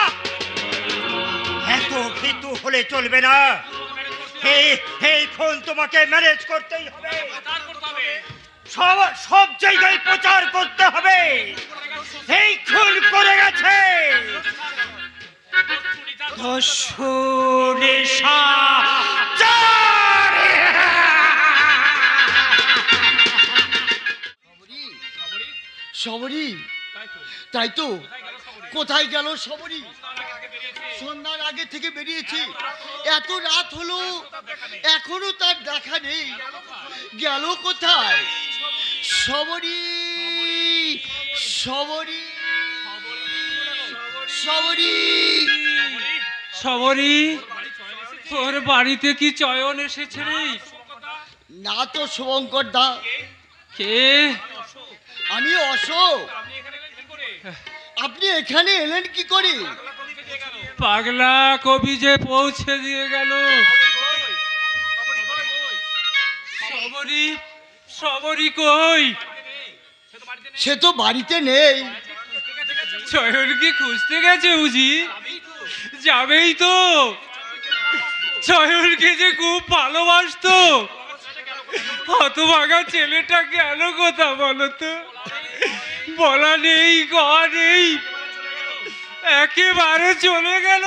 এত ভীতু হলে চলবে না। এই খুন তোমাকে ম্যানেজ করতেই হবে, সব জায়গায় প্রচার করতে হবে। এই খুন করে গেছে সবরি। তাই তো, কোথায় গেল সবরি? সন্ধ্যার আগে থেকে বেরিয়েছি, এত রাত হলো এখনো তার দেখা নেই। গেল কোথায় সবরি? সবরি, সবরি, সবরি, তোর বাড়িতে কি চয়ন এসেছে রে? না তো শুভঙ্কর দা। কে? আমি অশোক। আপনি এখানে এলেন কি করে? পাগলা কবি যে পৌঁছে দিয়ে গেল। সবরি, সবরি কই? সে তো বাড়িতে নেই। চয়ন কি খুঁজতে গেছে বুঝি? যাবেই তো। চয়নকে যে খুব ভালোবাসতো। হতভাগা ছেলেটা গেল কোথা বলো তো? বলা নেই, গা নেই, একেবারে চলে গেল।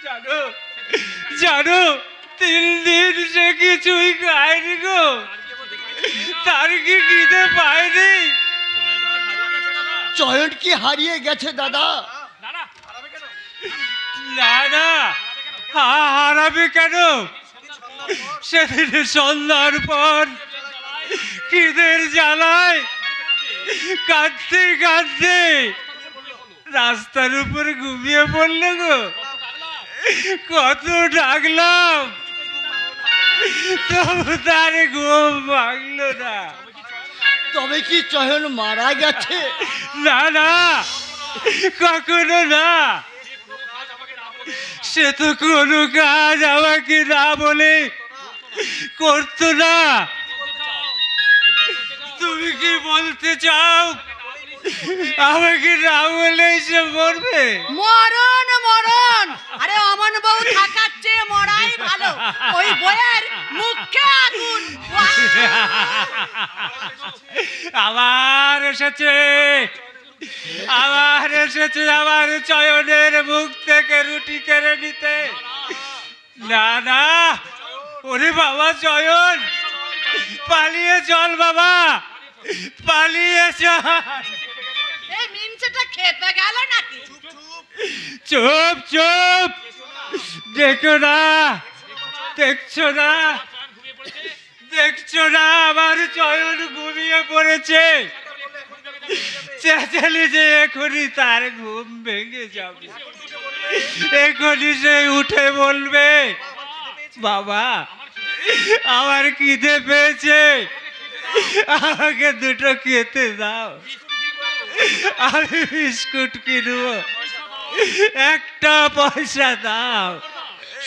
জানো জানো, 3 দিন সে কিছুই খায়নি গো। তার কি খিদে পায়নি? চয়ন কি হারিয়ে গেছে দাদা? না না, হারাবে কেন? সেদিন সন্ধ্যার পর খিদের জ্বালায় কাঁদতে কাঁদতে রাস্তার উপর ঘুমিয়ে পড়লো গো। কত ডাকলাম, তবু তার ঘুম ভাঙলো না। তবে কি চয়ন মারা গেছে? না না, কখনো না। সে তো কোনো কাজ আমাকে না বলে করতো না। তুমি কি বলতে চাও আমাকে না বলে সে মরবে? মরণ মরণ, আরে অমন বউ থাকার চেয়ে মরাই ভালো। ওই বইয়ের মুখে আগুন। আবার এসেছে, আবার এসেছে আমার চয়নের মুখ থেকে রুটি কেড়ে নিতে। না না, ওরে বাবা চয়ন, পালিয়ে চল বাবা, পালিয়ে চল। এই মিনসেটা খেপে গেল নাকি? চুপ চুপ, দেখো না, দেখছো না, দেখছো না আমার চয়ন ঘুমিয়ে পড়েছে। চেঁচালি যে এখনই তার ঘুম ভেঙে যাবে, এখনই সে উঠে বলবে, বাবা আমার খিদে পেয়েছে, আমাকে দুটো খেতে দাও, আমি বিস্কুট কিনবো, একটা পয়সা দাও।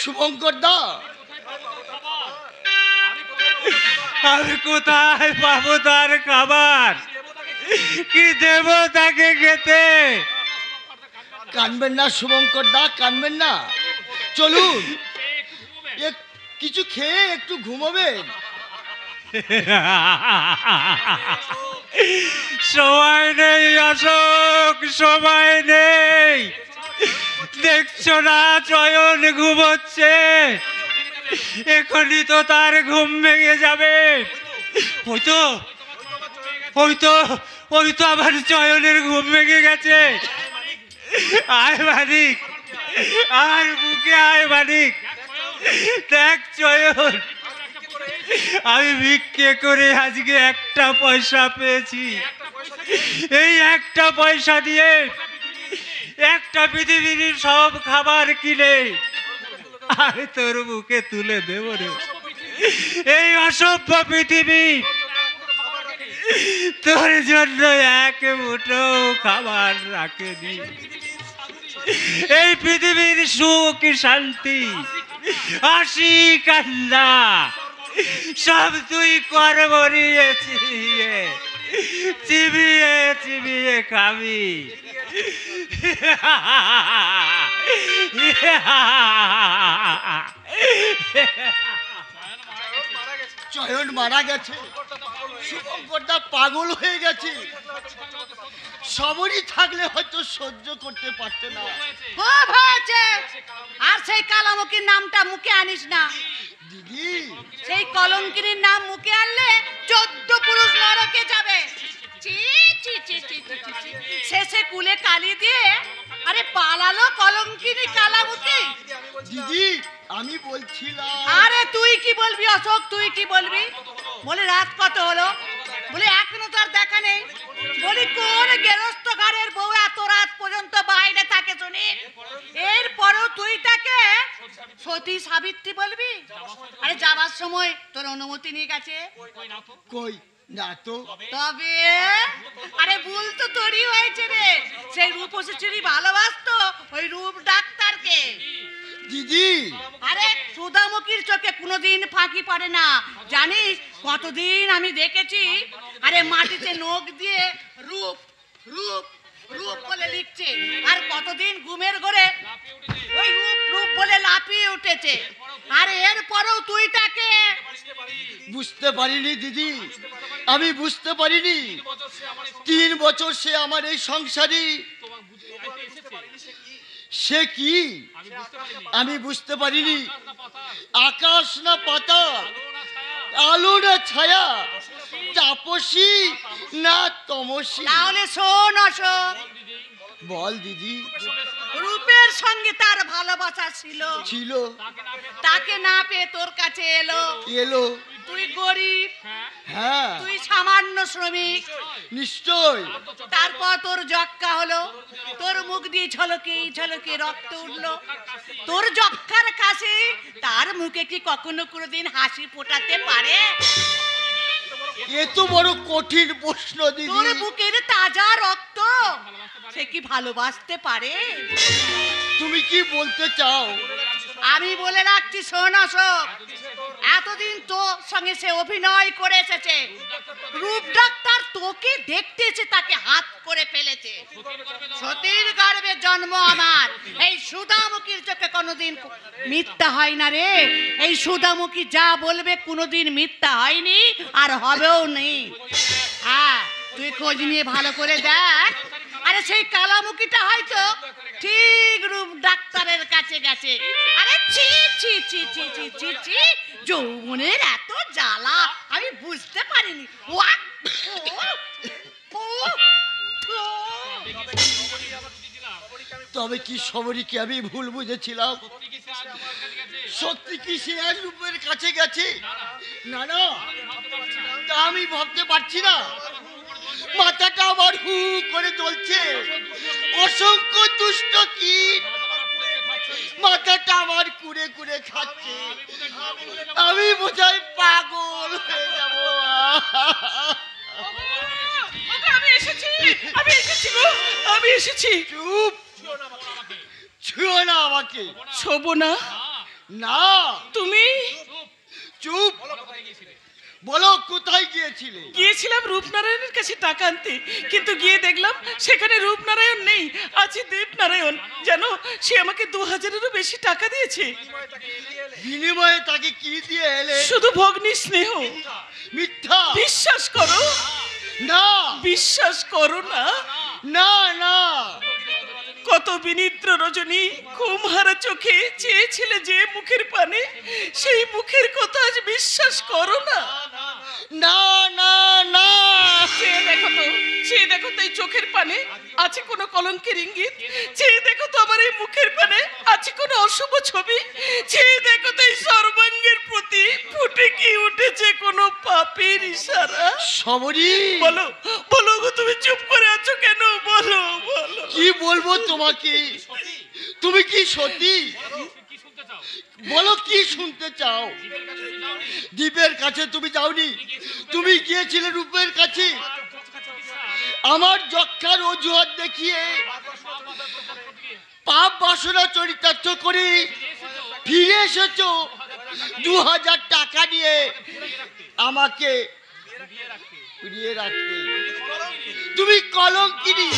শুভঙ্কর দা, আমি কোথায় পাবো তার খাবার? কি দেব তাকে খেতে? কানবেন না শুভঙ্কর দা, কানবেন না। চলুন, কিছু খেয়ে একটু ঘুমাবেন। সময় নেই অশোক, সময় নেই। দেখছো না চয়ন ঘুমোচ্ছে, এখনই তো তার ঘুম ভেঙে যাবে। ওই তো, ওই তো, ওই তো আবার চয়নের ঘুম ভেঙে গেছে। আয় মানিক, আর বুকে আয় মানিক। দেখ চয়ন, আমি ভিক্ষে করে আজকে একটা পয়সা পেয়েছি। এই একটা পয়সা দিয়ে একটা পৃথিবীর সব খাবার কিনে আমি তোর মুখে তুলে দেব রে। এই অসভ্য পৃথিবী তোর জন্য এক মুঠো খাবার রাখেনি। এই পৃথিবীর সুখ শান্তি হাসি কান্না সব তুই কর মরিয়ে চিবিয়ে চিবিয়ে চিবিয়ে খাবি। চয়ন মারা গেছে, শুভঙ্করটা পাগল হয়ে গেছে। সবরই থাকলে হয়তো সহ্য করতে পারতে না। খুব হয়েছে, আর সেই কালামুখীর নামটা মুখে আনিস না। দিদি, সেই কলঙ্কিনীর নাম মুখে আনলে 14 পুরুষ নরকে যাবে। ছি ছি ছি ছি ছি ছি। শেষে কুলে কালি দিয়ে আরে পালালো কলঙ্কিনী কালামুখী। দিদি আমি বলছিলাম। আরে তুই কি বলবি অশোক, তুই কি বলবি? বলে রাত কত হলো? বলে এখনো তার দেখা নেই। বলি কোন গেরস্ত ঘরের বউ এত রাত পর্যন্ত বাইরে থাকে শুনি? এরপরও তুই তাকে সতী সাবিত্রী বলবি? আরে যাবার সময় তোর অনুমতি নিয়ে গেছে? কই না তো। তবে আরে ভুল তো তোরই হয়েছে রে। সেই রূপসী চুরি ভালোবাসতো ওই রূপ ডাক্তারকে। দিদি, আরে সুধামুখীর চোখে কোনোদিন ফাঁকি পড়ে না জানিস? কতদিন আমি দেখেছি আরে মাটিতে নখ দিয়ে রূপ রূপ রূপ বলে লিখছে, আর কতদিন ঘুমের ঘরে ওই রূপ রূপ বলে লাফিয়ে উঠেছে। আর এরপরেও তুই তাকে বুঝতে পারিনি দিদি, আমি বুঝতে পারিনি। 3 বছর সে আমার এই সংসারী। সে কি আমি বুঝতে পারিনি। আকাশ না পাতাল, আলো না ছায়া, তাপসী না তমসী। তাহলে শোন অশোক, বল দিদি। রূপের সঙ্গে তার ভালোবাসা ছিল ছিল, তাকে না পেয়ে তোর কাছে এলো। এলো। তুই গরিব, হ্যাঁ তুই সামান্য শ্রমিক। নিশ্চয়। তারপর তোর যক্কা হলো, তোর মুখ দিয়ে ঝলকে ঝলকে রক্ত উঠলো। তোর যক্কার কাছে তার মুখে কি কখনো কোনোদিন হাসি ফোটাতে পারে? এ তো বড় কঠিন প্রশ্ন তোর দিদি। বুকের তাজা রক্ত সে কি ভালোবাসতে পারে? তুমি কি বলতে চাও? আমি বলে রাখছি, শোন অশোক, এতদিন তোর সঙ্গে সে অভিনয় করে এসেছে। রূপ ডাক্তার তোকে দেখতে এসে তাকে হাত করে ফেলেছে। সতীর গর্ভে জন্ম আমার, এই সুধামুখীর চোখে কোনোদিন মিথ্যা হয় না রে। এই সুধামুখী যা বলবে কোনোদিন মিথ্যা হয়নি আর হবেও নেই। হ্যাঁ, তুই খোঁজ নিয়ে ভালো করে দেখ। আরে সেই কালামুখীটা হয়তো ঠিক রূপ ডাক্তারের কাছে গেছে। আরে ছি ছি ছি ছি ছি ছি ছি, যৌবনের এত জ্বালা আমি বুঝতে পারিনি। ওয়া! ও! ও! ও! তবে কি সমরীকে আমি ভুল বুঝেছিলাম? সত্যি কি সে আর রূপের কাছে গেছে? না না, তা আমি ভাবতে পারছি না। মাথাটা আমার হু করে চলছে। অসংখ্য দুষ্ট কীট মাথাটা আমার কুড়ে কুড়ে খাচ্ছে। আমি বোধহয় পাগল হয়ে যাব। আমি এসেছি, আমি এসেছি গো, আমি এসেছি। চুপ, ছুঁয়ো না আমাকে। ছোবো না? না। তুমি? চুপ, বলো কোথায় গিয়েছিলে? গিয়েছিলাম রূপনারায়ণের কাছে টাকা আনতে, কিন্তু গিয়ে দেখলাম সেখানে রূপনারায়ণ নেই, আছে দেবনারায়ণ। জানো, সে আমাকে 2000-এরও বেশি টাকা দিয়েছে। বিনিময়ে তাকে কি দিয়ে এলে? শুধু ভগ্নী স্নেহ। মিথ্যা। বিশ্বাস করো না। বিশ্বাস করো না। না না। কত বিনিদ্র রজনী ঘুমহারা চোখে চেয়েছিলে যে মুখের পানে, সেই মুখের কথা আজ বিশ্বাস করো না। না না না। চেয়ে দেখো তো, চেয়ে দেখো তো এই চোখের পানে আছে কোনো কলঙ্কের ইঙ্গিত? চেয়ে দেখো তো আমার এই মুখের পানে আছে কোনো অশুভ ছবি? চেয়ে দেখো তো এই সর্বাঙ্গের প্রতি ফুটে কি উঠেছে কোনো পাপের ইশারা? সমরী, বলো বলো গো, তুমি চুপ করে আছো কেন? বলো বলো। কি বলবো তোমাকে? তুমি কি সত্যি? বলো কি শুনতে চাও? দীপের কাছে তুমি যাওনি, তুমি গিয়েছিলে রূপের কাছে। আমার যক্ষার অজুহাত দেখিয়ে পাপ বাসনা চরিতার্থ করে ফিরে এসেছো 2000 টাকা নিয়ে আমাকে ফিরিয়ে রাখতে। তুমি কলঙ্কিনী,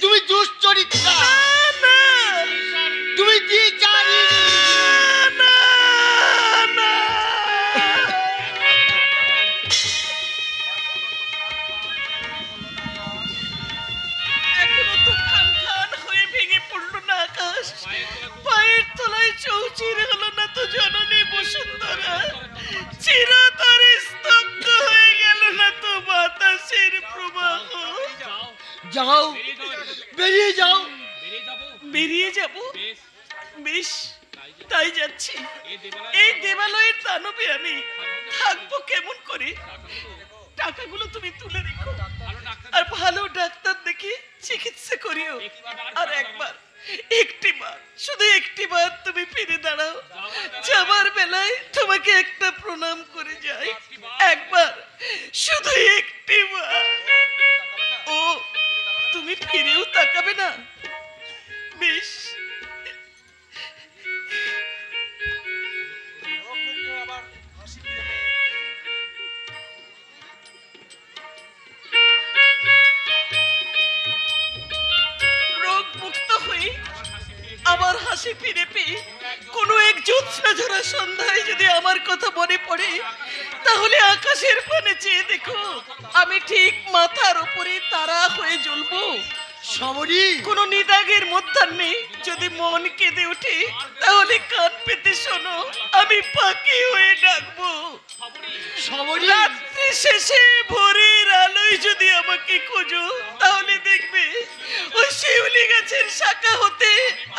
তুমি দুশ্চরিত্রা, তুমি দ্বিচারিণী। এখনো তো খান খান হয়ে ভেঙে পড়লো না আকাশ, পায়ের তলায় চৌচির হলো না তো জননী বসুন্ধরা, চিরতরে স্তব্ধ হয়ে গেল না তো বাতাসের প্রবাহ। যাও, বেরিয়ে যাও। বেরিয়ে যাব? বেশ, তাই যাচ্ছি। এই দেবালয়ের দানবে আমি থাকবো কেমন করে? টাকাগুলো তুমি তুলে রেখো, আর ভালো ডাক্তার দেখে চিকিৎসা করিও। আর একবার, একটিবার, শুধু একটিবার তুমি ফিরে দাঁড়াও। যাবার বেলায় তোমাকে একটা প্রণাম করে যাই। একবার, শুধু একটিবার। ও, তুমি ফিরেও তাকাবে না? বেশ। রোগ মুক্ত হয়ে আবার হাসি ফিরে পেয়ে কোনো এক জ্যোৎস্না ঝরা সন্ধ্যায় যদি আমার কথা মনে পড়ে, তাহলে আকাশের পানে চেয়ে দেখো, আমি ঠিক মাথার উপরে তারা হয়ে জ্বলবো। সমরী, কোনো নিদাগের মধ্যাহ্নে যদি মন কেঁদে ওঠে, তাহলে কান পেতে শোনো, আমি পাখি হয়ে ডাকবো। সমরী, রাত্রি শেষে ভোরের আলোয় যদি আমাকে খোঁজো, তাহলে দেখবে ওই শিউলি গাছের শাখা হতে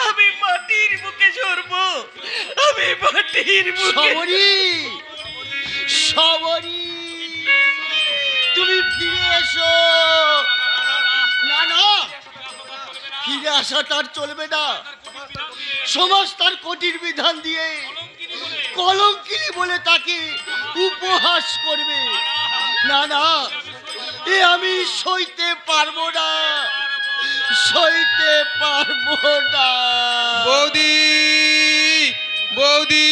আমি মাটির বুকে ঝরবো। আমি মাটির বুকে। সমরী, সমরী, তুমি ফিরে এসো। না না, ফিরে আসা তার চলবে না। সমাজ তার কঠিন বিধান দিয়ে কলঙ্কিনী বলে তাকে উপহাস করবে। না না, এ আমি সইতে পারবো না, সইতে পারবো না। বৌদি, বৌদি,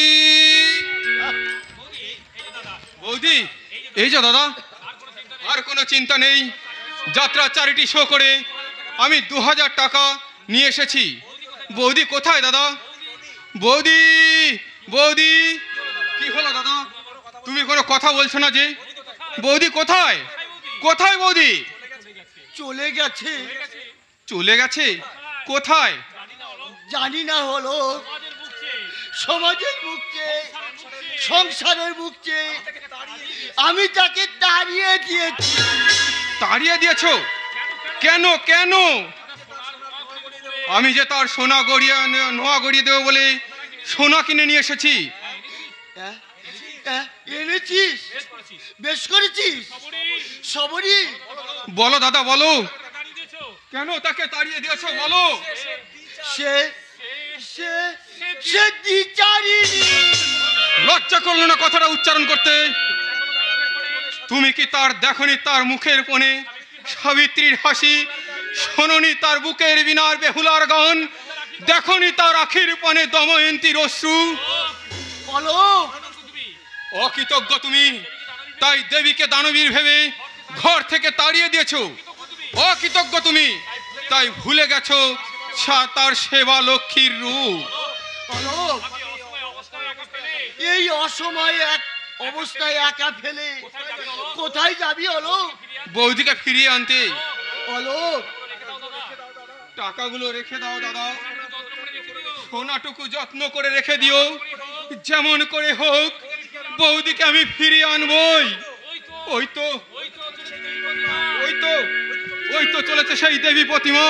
বৌদি, এই যে দাদা, আর কোনো চিন্তা নেই। যাত্রা চ্যারিটি শো করে আমি 2000 টাকা নিয়ে এসেছি। বৌদি কোথায় দাদা? বৌদি, বৌদি, কি হলো দাদা? তুমি কোনো কথা বলছো না যে? বৌদি কোথায়? কোথায় বৌদি? চলে গেছে। চলে গেছে? কোথায়? জানি না হলো, সমাজের মুখে, সংসারের মুখে আমি তাকে তাড়িয়ে দিয়েছি। তাড়িয়ে দিয়েছো? কেন কেন? আমি যে তার সোনা গড়িয়ে নোয়া গড়িয়ে দেবো বলে সোনা কিনে নিয়ে এসেছি। এনেছিস? বেশ করেছিস। সবরি বলো দাদা, বলো কেন তাকে তাড়িয়ে দিয়েছো? বলো। সে সে সে দ্বিচারিণী। লজ্জা করলো না কথাটা উচ্চারণ করতে? তুমি কি তার দেখনি তার মুখের কোণে সাবিত্রীর হাসি? শোনোনি তার বুকের বিনার বেহুলার গান? দেখনি তার আখির পানে দময়ন্তীর অশ্রু? বলো। অকৃতজ্ঞ তুমি, তাই দেবীকে দানবীর ভেবে ঘর থেকে তাড়িয়ে দিয়েছো। অকৃতজ্ঞ তুমি, তাই ভুলে গেছো তার সেবা লক্ষ্মীর রূপ। বলো, এই অসময়ে এক অবস্থায় একা ফেলে কোথায় যাবি? হলো বৌদিকে ফিরিয়ে আনতে। বলো, টাকাগুলো রেখে দাও দাদা, সোনাটুকু যত্ন করে রেখে দিও। যেমন করে হোক বৌদিকে আমি ফিরিয়ে আনবই। ওই তো ওই তো ওই তো চলেছে সেই দেবী প্রতিমা।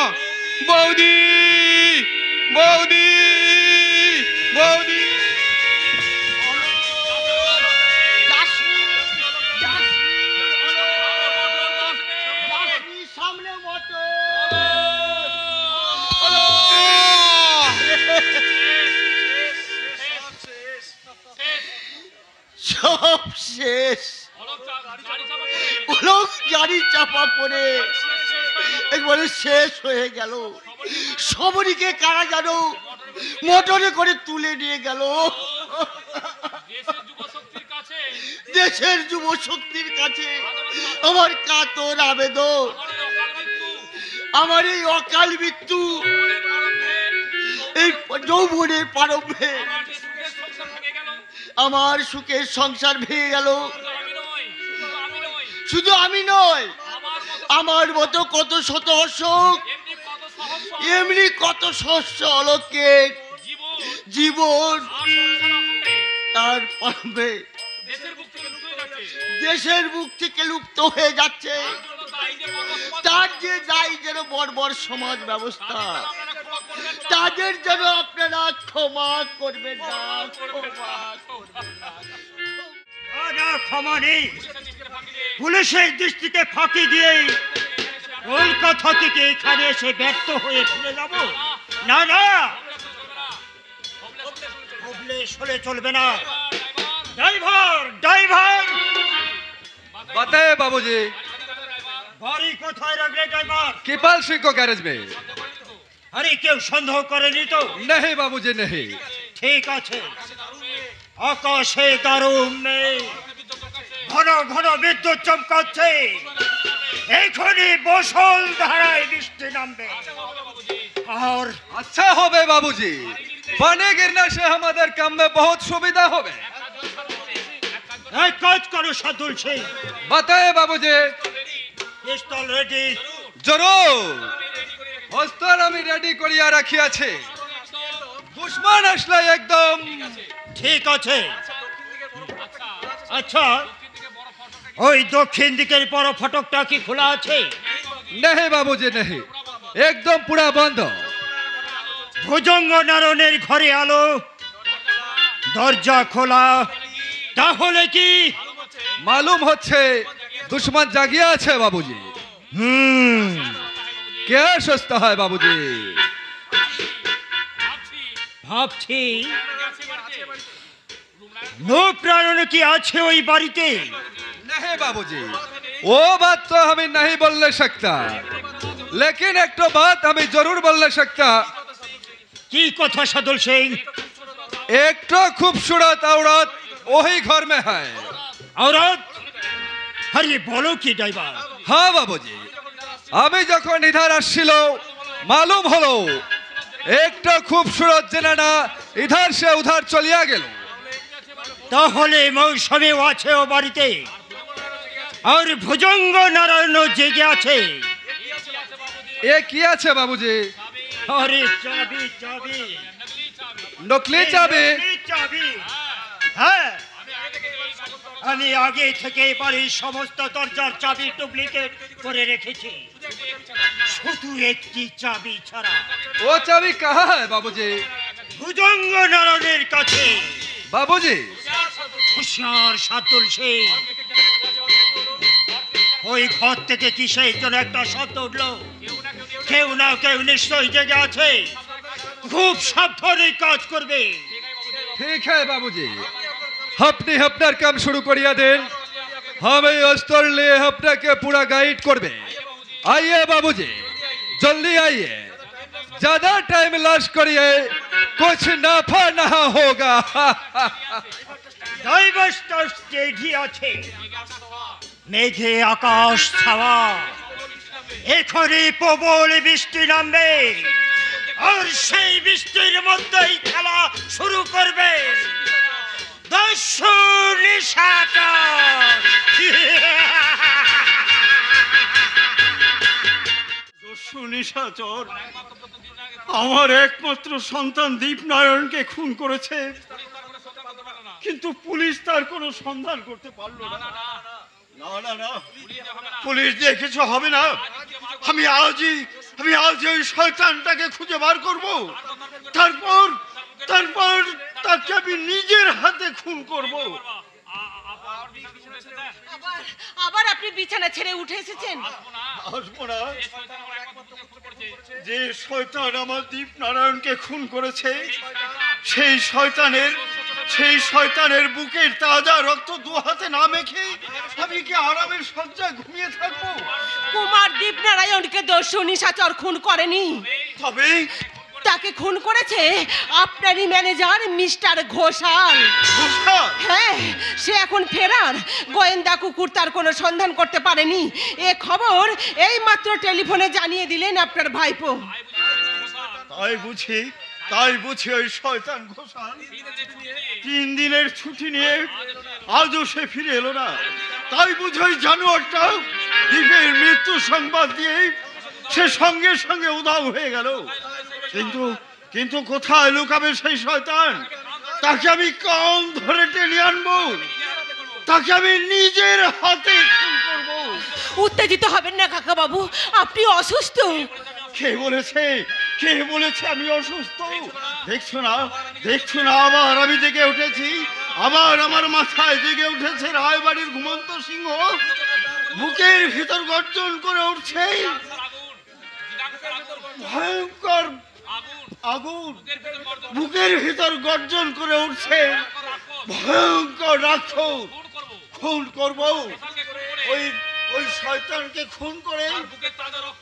বৌদি, বৌদি, বৌদি। সামনে মতো সব শেষ। লোক গাড়ি চাপা পড়ে একবারে শেষ হয়ে গেল। সবরীকে কারা যেন মোটরে করে তুলে নিয়ে গেল। দেশের যুব শক্তির কাছে আমার কাতর আবেদন, আমার এই অকাল মৃত্যু, এই যৌবনের প্রারম্ভে আমার সুখের সংসার ভেঙে গেল। শুধু আমি নয়, আমার মতো কত শত অশোক, এমনি কত শস্য অলোকের জীবন তার প্রারম্ভে দেশের বুক থেকে লুপ্ত হয়ে যাচ্ছে। তার যে দায়ী যেন বর্বর সমাজ ব্যবস্থা, তাদের যেন আপনারা ক্ষমা করবেন না, ক্ষমা নেই। পুলিশের দৃষ্টিতে ফাঁকি দিয়ে কলকাতা থেকে এখানে এসে ব্যর্থ হয়ে ফিরে যাব? না না, হলে চলবে না। ড্রাইভার, ড্রাইভার, बताए बाबूजी। গাড়ি কোথায় রাখলে ড্রাইভার? कृपाल सिंह को गैरेज में। আরে কেউ সন্দেহ করেনি তো? नहीं बाबूजी नहीं। ঠিক আছে। আকাশে দারুণ নেই, ঘন ঘন বিদ্যুৎ চমকাচ্ছে, এখনই বসল ধারায় বৃষ্টি নামবে। और अच्छा होबे बाबूजी, पानी गिरने से हमारे काम में बहुत सुविधा होबे। एक काज करो शार्दुल सिंह। बताए बाबूजी। पिस्तल रेडी? जरूर, অস্ত্র আমি রেডি করিয়া রাখিয়াছি। দুশমন আসলে একদম ঠিক আছে। আচ্ছা, ওই দক্ষিণ দিকের বড় ফটকটা কি খোলা আছে? नहीं बाबूजी नहीं, एकदम पूरा बंद। ভুজঙ্গ নারায়ণের ঘরে আলো, দরজা খোলা, তাহলে কি मालूम হচ্ছে দুশমন জাগিয়া আছে বাবুজি। কে সস্তা হয় বাবুজি? ভাবছি নো প্রাণ কি আছে ওই বাড়িতে? नहीं बाबूजी, वो बात तो हमें नहीं बोलने सकता, लेकिन एक तो बात हमें जरूर बोलने सकता। কি কথা সদল সিং? एक तो खूबसूरत औरत वही घर में है। औरत? আরে বলো কি ড্রাইভার? हाँ बाबूजी, हमें যখন इधर আসছিল मालूम হলো একটা खूबसूरत জেনানা इधर से उधर চলিয়া গেল। তাহলে মৌসুমে আছে ও বাড়িতে, আর ভুজঙ্গ নারায়ণ জেগে আছে। এ কি আছে বাবুজি? আরে চাবি চাবি, নকলি চাবি? নকলি চাবি, হ্যাঁ। আমি আগে থেকে বাড়ির সমস্ত দরজার চাবি ডুপ্লিকেট করে রেখেছি, শুধু একটি চাবি ছাড়া। वो चाबी कहाँ है बाबूजी? ভুজঙ্গ নারায়ণের কাছে। बाबूजी, হুঁশিয়ার সাতুল সিং, ওই ঘর থেকে কিসের জন্য একটা শব্দ উঠলো? কেউ না কেউ নিশ্চয়ই জেগে আছে, খুব সাবধানে কাজ করবে। ठीक है बाबूजी, अपनी अपनार काम शुरू करिया देन, हमें अस्तर लिए अपना के पूरा गाइड करबे। आइए बाबूजी, जल्दी आइए, ज्यादा टाइम लॉस करिए, कुछ नाफा ना होगा। ডাইভার্সটার স্টেডি আছে, মেঘে আকাশ ছাওয়া, এখনই প্রবল বৃষ্টি নামবে, আর সেই বৃষ্টির মধ্যেই খেলা শুরু করবে দস্যু নিশাচর। দস্যু নিশাচর আমার একমাত্র সন্তান দীপনারায়ণকে খুন করেছে, কিন্তু পুলিশ তার কোনো সন্ধান করতে পারলো না। না না না, পুলিশ দিয়ে কিছু হবে না। আমি আজই ওই শয়তানটাকে খুঁজে বার করব, তারপর তাকে আমি নিজের হাতে খুন করব। আবার আপনি বিছানা ছেড়ে উঠে এসেছেন? আসবো না। যে শয়তান আমার দীপনারায়ণকে খুন করেছে, সেই শয়তানের বুকের তাজা রক্ত দু হাতে না মেখে আমি কি আরামের শয্যায় ঘুমিয়ে থাকবো? কুমার দীপনারায়ণকে দস্যু নিশাচর খুন করেনি, তবে তাকে খুন করেছে আপনারই ম্যানেজার মিস্টার ঘোষাল। হ্যাঁ, সে এখন ফেরার। গোয়েন্দা কুকুর তার কোনো সন্ধান করতে পারেনি। এ খবর এই মাত্র টেলিফোনে জানিয়ে দিলেন আপনার ভাইপো। তাই বুঝি ওই শয়তান ঘোষাল 3 দিনের ছুটি নিয়ে আজও সে ফিরে এলো না। তাই বুঝি ওই জানোয়ারটা দীপের মৃত্যু সংবাদ দিয়ে সে সঙ্গে সঙ্গে উধাও হয়ে গেল। কিন্তু কোথায় লুকাবে সেই শয়তান? তাকে আমি কান ধরে টেনে আনবো, তাকে আমি নিজের হাতে খুন করবো। উত্তেজিত হবেন না কাকা বাবু, আপনি অসুস্থ। কে বলেছে আমি অসুস্থ? দেখছো না আবার আমি জেগে উঠেছি, আবার আমার মাথায় জেগে উঠেছে রায়বাড়ির ঘুমন্ত সিংহ, বুকের ভিতর গর্জন করে উঠছে ভয়ঙ্কর আগুন, বুকের ভিতর গর্জন করে উঠছে ভয়ঙ্কর রাক্ষস। খুন করবো ওই শয়তানকে, খুন করে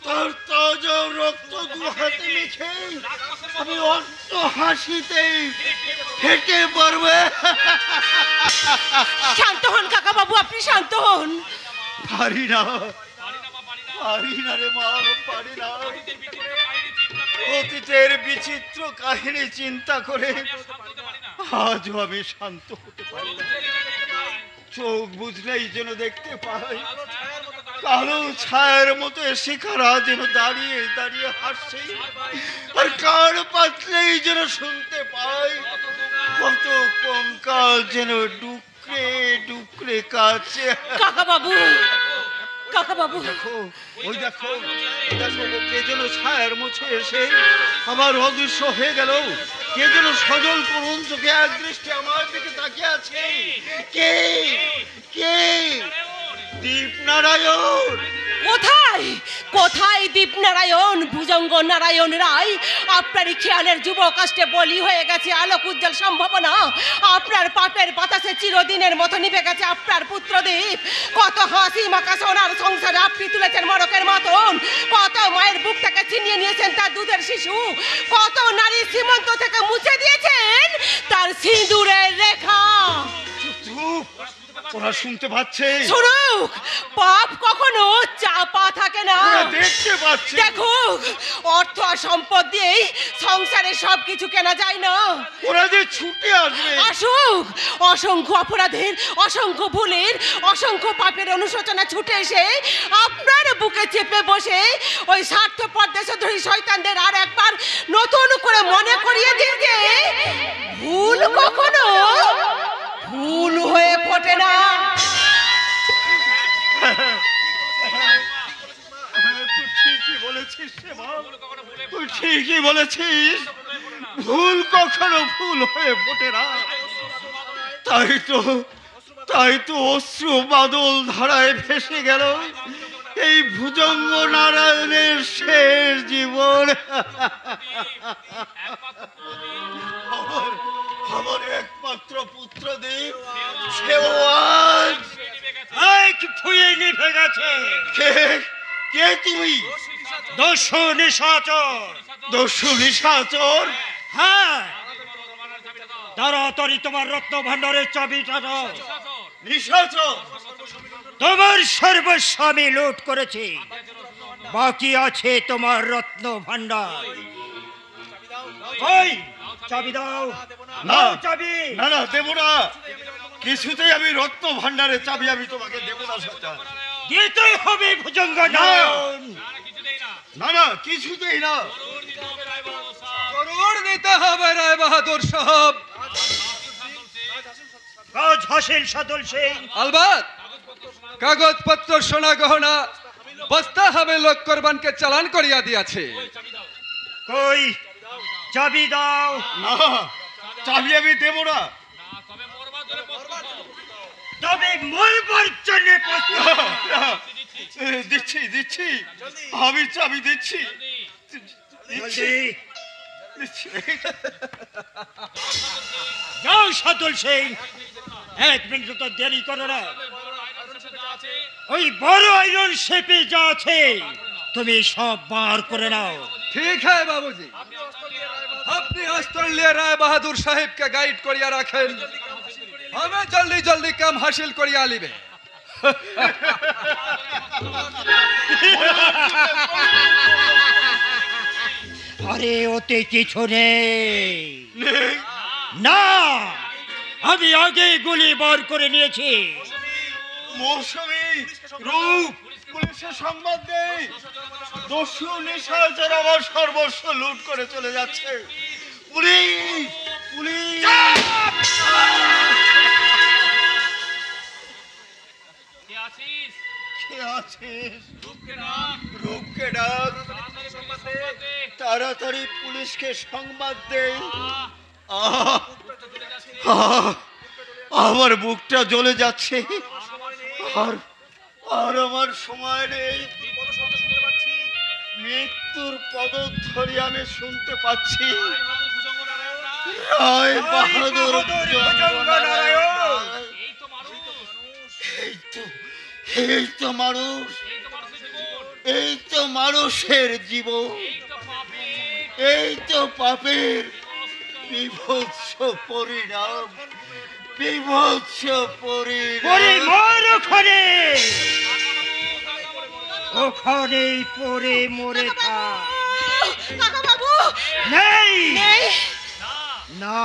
তার তাজা রক্ত দু হাতে মেখে আমি অট্ট হাসিতে ফেটে পড়বে। শান্ত হন কাকা বাবু, আপনি শান্ত হন। পারি না রে মা, পারি না। অতীতের বিচিত্র কাহিনী চিন্তা করে আজও আমি শান্ত হতে পারি না। চোখ বুঝলেই যেন দেখতে পাই কালো ছায়ার মতো শিখারা যেন দাঁড়িয়ে দাঁড়িয়ে হাসছে, আর কান পাতলেই যেন শুনতে পাই কত কঙ্কাল যেন ডুকরে ডুকরে কাছে। কাকা বাবু দেখো কে যেন ছায়ার মুছে এসে আমার অদৃশ্য হয়ে গেল। কে যেন সজল করুণ চোখে এক দৃষ্টি আমার দিকে তাকিয়ে আছে। কে দীপনারায়ণ। কোথায় কোথায় দীপনারায়ণ, ভুজঙ্গ নারায়ণ রায়? আপনারই খেয়ালের যুব কাষ্টে বলি হয়ে গেছে আলোক উজ্জ্বল সম্ভাবনা। আপনার পাপের বাতাসে চিরদিনের মতো নিভে গেছে আপনার পুত্রদীপ। কত হাসি মাখা সোনার সংসারে আপনি তুলেছেন মরকের মতন। কত মায়ের বুক থেকে ছিনিয়ে নিয়েছেন তার দুধের শিশু। কত নারী সীমন্ত থেকে মুছে দিয়েছেন তার সিঁদুরের রেখা। চুপ, ওরা শুনতে পাচ্ছে। শুনুক, পাপ কখনো চাপা থাকে না। ওরা দেখতে পাচ্ছে। দেখুক, অর্থ আর সম্পদ দিয়েই সংসারে সবকিছু কেনা যায় না। ওরা যে ছুটে আসবে। আসুক, অসংখ্য অপরাধের, অসংখ্য ভুলের, অসংখ্য পাপের অনুশোচনা ছুটে এসে আপনার বুকে চেপে বসে ওই স্বার্থপর দেশদ্রোহী শয়তানদের আর একবার নতুন করে মনে করিয়ে দিন যে ভুল কখনো ভুল হয়ে ফোটে না। তুই ঠিকই বলেছিস শ্যামা, তুই ঠিকই বলেছিস, ভুল কখনো ভুল হয়ে ফোটে না। তাই তো অশ্রু বাদল ধারায় ভেসে গেল এই ভুজঙ্গ নারায়ণের শেষ জীবন। আমার একমাত্র পুত্র দেব সেও আজ ফুয়ে নিভে গেছে। কে তুমি? দস্যু নিশাচর। দস্যু নিশাচর? হ্যাঁ, তাড়াতাড়ি তোমার রত্ন ভাণ্ডারের চাবিটা দাও। নিশাচর, তোমার সর্বস্ব আমি লুট করেছি, বাকি আছে তোমার রত্ন ভাণ্ডার। ওই চাবি দাও। না চাবি, না না দেব না, কিছুতেই আমি রত্ন ভাণ্ডারের চাবি আমি তোমাকে দেব না। সত্য দিতেই হবে ভুজঙ্গ নারায়ণ। না না কিছুতেই না। জরুর দিতে হবে রায় বাহাদুর সাহেব। কাজ হাসিল সাদল সিং। আলবাত কাগজপত্র সোনা গহনা বস্তা হবে লোক কোরবানকে চালান করিয়া দিয়াছে। কই চাবি দাও। না চাবি আমি দেব না। তবে মরবার জন্য দিচ্ছি দিচ্ছি, আমি চাবি দিচ্ছি। যাও সাদল সিং, এক মিনিট তো দেরি করো না। ওই বড় আয়রন শেপে যা আছে তুমি সব বার করে নাও। ঠিক है बाबूजी, अपनी अस्त्र लिए राय बहादुर साहिब के गाइड करिया रखें, हमें जल्दी जल्दी काम हासिल करिया लिबे। আরে ওতে কিছু নেই। না, আমি আগে গুলি বার করে নিয়েছি। মৌসুমী রূপ পুলিশের সংবাদ দেই, দস্যু নিশাচর আমার সর্বস্ব লুট করে চলে যাচ্ছে। Police police. রূপকে ডাক, তাড়াতাড়ি পুলিশকে সংবাদ দেই। আমার বুকটা জ্বলে যাচ্ছে, আর আমার সময় নেই। মৃত্যুর পদধ্বনি আমি শুনতে পাচ্ছি। রায় বাহাদুর এই তো মানুষ, এই তো মানুষের জীবন, এই তো পাপের বিভৎস পরিণাম, বিভৎস পরিণাম। ওখানেই পরে মরে থাক। বাবু নেই নেই, না,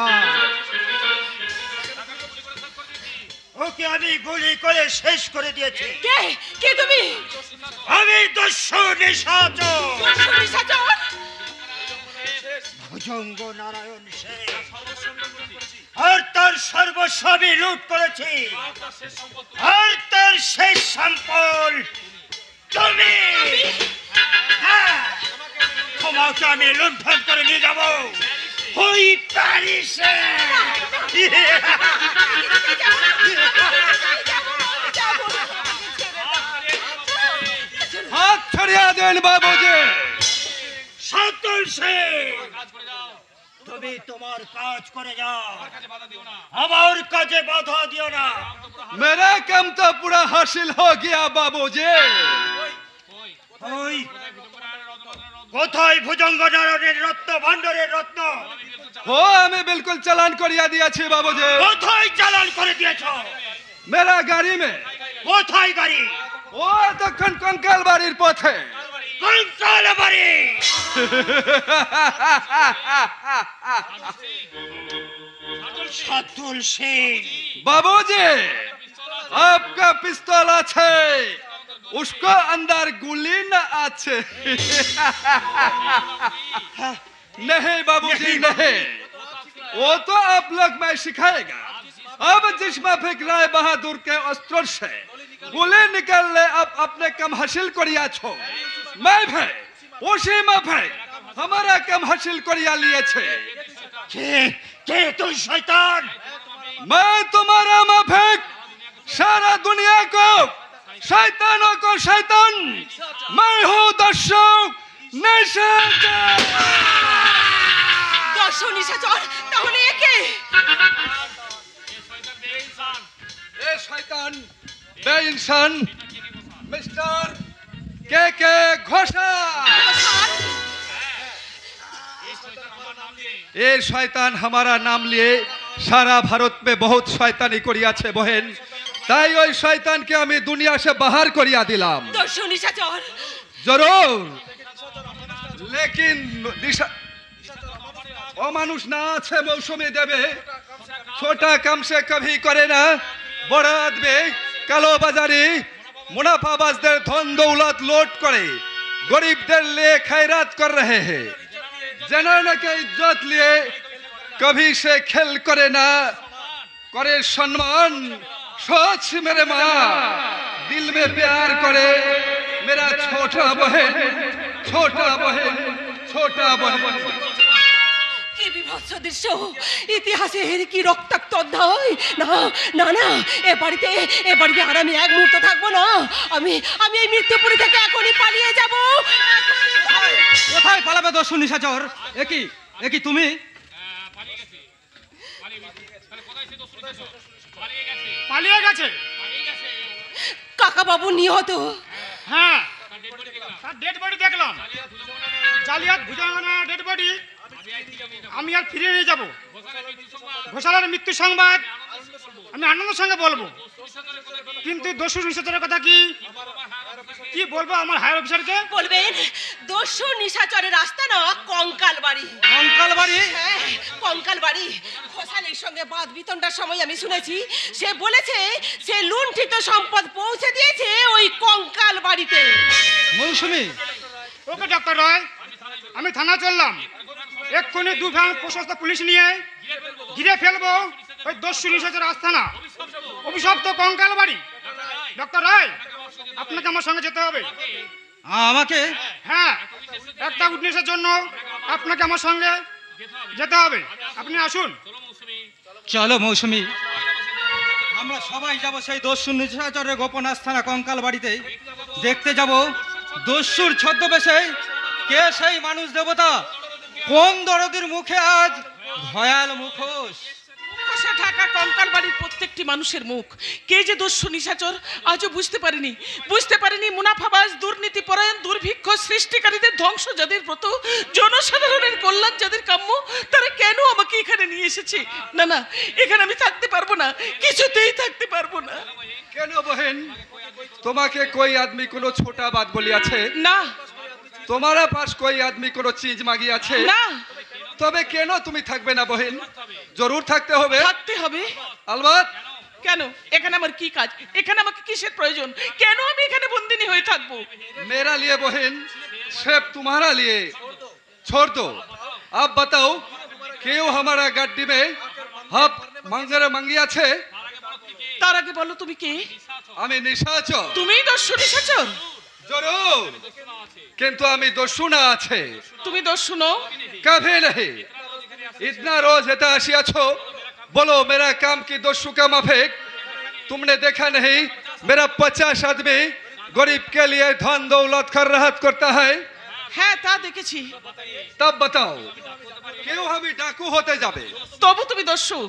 ওকে আমি গুলি করে শেষ করে দিয়েছি। কে কে তুমি? আমি দস্যু নিশাচর নিশাচর ভুজঙ্গ নারায়ণ শেখ, আর তার সর্বস্ব আমি লুট করেছি, আর তার শেষ সম্পদ তুমি। হ্যাঁ, তোমাকে আমি লুণ্ঠন করে নিয়ে যাব ওই প্যারিসে। দেন বাবুজি। সাতুল শেখ, তুমি তোমার কাজ করে যাও, আমার কাজে বাধা দিও না। मेरा काम तो पूरा हासिल हो गया बाबूजी। ওই কোথায় ভুজঙ্গনারায়ণের রত্ন ভান্ডারের রত্ন? हो हमें बिल्कुल चालान करिया दिया छे बाबूजी। কোথায় চালান করে দিয়েছ? मेरा गाड़ी में কোথায় গাড়ি? ओ दक्षिण कंकाल बाड़ीर पथे। কঙ্কাল বাড়ি। সাতুল শেখ, बाबूजी आपका पिस्तौल আছে, उसको अंदर गोली न আছে। नहीं बाबूजी नहीं, वो तो आप लोग मैं सिखाएगा। अब जिस माफिक राय बहादुर के अस्त्र से गोली निकाल ले, अब अपने कम हासिल करिया छो। मैं भाई उसी माफिक हमारा कम हासिल करिया लिए छे। কে কে তুই শয়তান? मैं तुम्हारा माफिक सारा दुनिया को शैतानों को शैतान, मैं हूँ दस्यु निशाचर। দর্শন নিশাচর, তাহলে একে ए शैतान बे इंसान मिस्टर के घोषा। ए शैतान हमारा नाम लिए सारा भारत में बहुत शैतानी करिया छे बहन, তাই ওই শয়তানকে আমি দুনিয়া से बाहर करिया दिलाम। দর্শন নিশাচর, जरूर, लेकिन ओ मानुष ना আছে मौसुमी देवे, छोटा काम से कभी करे ना, बड़ा आदमी কালো বাজারি মুনাফাবাজদের ধন দৌলত লুট করে गरीबদের लिए खैरात कर रहे हैं। जनाना के इज्जत लिए कभी से खेल करे ना, करे सम्मान। सोच मेरे माँ दिल में प्यार करे, मेरा छोटा बहन छोटा बहन छोटा बहन। কি বিভৎস দৃশ্য, ইতিহাসের কি রক্তাক্ত অধ্যায়। না না না, এ বাড়িতে আর আমি এক মুহূর্ত থাকবো না। আমি আমি এই মৃত্যুপুরী থেকে এখনই পালিয়ে যাব। কোথায় পালাবে দস্যু নিশাচর? একই তুমি? পালিয়ে গেছে। কাকা বাবু নিহত। হ্যাঁ, তার ডেড বডি দেখলাম, জালিয়াত ভুজঙ্গনা ডেড বডি। আমি আর ফিরে নিয়ে যাব। ঘোষালের মৃত্যু সংবাদ আমি আনন্দের সঙ্গে বলবো, কিন্তু দস্যু নিশাচরের কথা কি বলবো আমার হায়ার অফিসারকে? বলবেন দস্যু নিশাচরের রাস্তা না কঙ্কাল বাড়ি। কঙ্কাল বাড়ি? হ্যাঁ, কঙ্কাল বাড়ি। ঘোষালের সঙ্গে বাদ বিতণ্ডার সময় আমি শুনেছি সে বলেছে সে লুণ্ঠিত সম্পদ পৌঁছে দিয়েছে ওই কঙ্কাল বাড়িতে। মৌসুমি, ওকে ডাক্তার রায়, আমি থানা চললাম। এক্ষুনি 2 ভ্যান প্রশস্ত পুলিশ নিয়ে ঘিরে ফেলবো ওই দস্যু নিশাচর আস্তানা, অভিশপ্ত কঙ্কাল বাড়ি। ডক্টর রায়, আপনাকে আমার সঙ্গে যেতে হবে। আমাকে? হ্যাঁ, একটা উইটনেসের জন্য আপনাকে আমার সঙ্গে যেতে হবে। আপনি আসুন। চলো মৌসুমি, আমরা সবাই যাব সেই দস্যু নিশাচরের গোপন আস্থানা কঙ্কাল বাড়িতে। দেখতে যাব দস্যুর ছদ্মবেশে কে সেই মানুষ দেবতা, কোন দরদির মুখে আজ ভয়াল মুখোশ। মুখোশে ঢাকা কঙ্কাল বাড়ির প্রত্যেকটি মানুষের মুখ। কে যে দস্যু নিশাচর আজও বুঝতে পারিনি। মুনাফাবাজ, দুর্নীতি পরায়ণ, দুর্ভিক্ষ সৃষ্টিকারীদের ধ্বংস যাদের ব্রত, জনসাধারণের কল্যাণ যাদের কাম্য, তারা কেন আমাকে এখানে নিয়ে এসেছে? না না, এখানে আমি থাকতে পারবো না, কিছুতেই থাকতে পারবো না। কেন বহেন, তোমাকে कोई आदमी কোনো ছোটা বাত বলিয়াছে? না। তোমারা পাশ कोई आदमी কোনো চিজ মাগিয়াছে? না। তবে কেন তুমি থাকবে না বহেন? জরুর থাকতে হবে। আলবাত। কেন? এখানে আমার কি কাজ? এখানে আমাকে কিসের প্রয়োজন? কেন আমি এখানে বন্দিনী হয়ে থাকবো? मेरा लिए बहन सिर्फ तुम्हारा लिए छोड़ दो। अब बताओ क्यों हमारा गाड़ी में हब मंगरे मंगिया छे? তার আগে বলো তুমি কে? আমি নিশাচর। তুমি দস্যু নিশাচর? জরুর, কিন্তু আমি দস্যু না আছে। তুমি দস্যু নও? कभी नहीं। इतना रोज हेता आशियाछो, बोलो मेरा काम की दस्यु का माफिक तुमने देखा नहीं? मेरा 50 आदमी गरीब के लिए धन दौलत खर्राहत करता है। হ্যাঁ তা দেখেছি। तब बताओ क्यों हम डाकू होते जाबे? তবু তুমি দস্যু।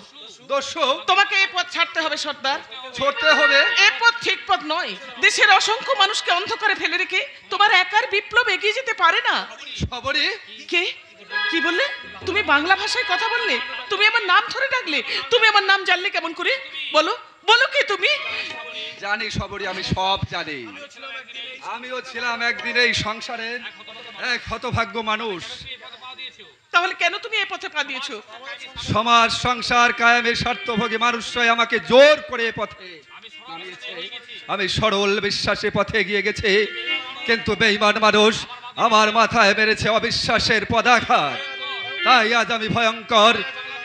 দস্যু? তোমাকে এই পথ ছাড়তে হবে সর্দার। छोड़ते হবে? এই পথ ঠিক পথ নয়। দেশের অসংখ্য মানুষকে অন্ধকারে ফেলে রেখে তোমার একার বিপ্লব এগিয়ে যেতে পারে না। সবরি? কে? কি বললে? তুমি বাংলা ভাষায় কথা বললে? তুমি আমার নাম ধরে ডাকলে? তুমি আমার নাম জানলে কেমন করে? বলো বলো কে তুমি? জানি সবরি, আমি সব জানি। আমিও ছিলাম একদিন এই সংসারের এক হতভাগ্য মানুষ। তাহলে কেন তুমি এই পথে পা দিয়েছো? সমাজ সংসার কায়েমের স্বার্থভোগী মানুষরাই আমাকে জোর করে এই পথে নামিয়েছে। আমি সরল বিশ্বাসে পথে এগিয়ে গেছি, কিন্তু বেঈমান মানুষ আমার মাথায় মেরেছে অবিশ্বাসের পদাঘাত। তাই আজ আমি ভয়ঙ্কর,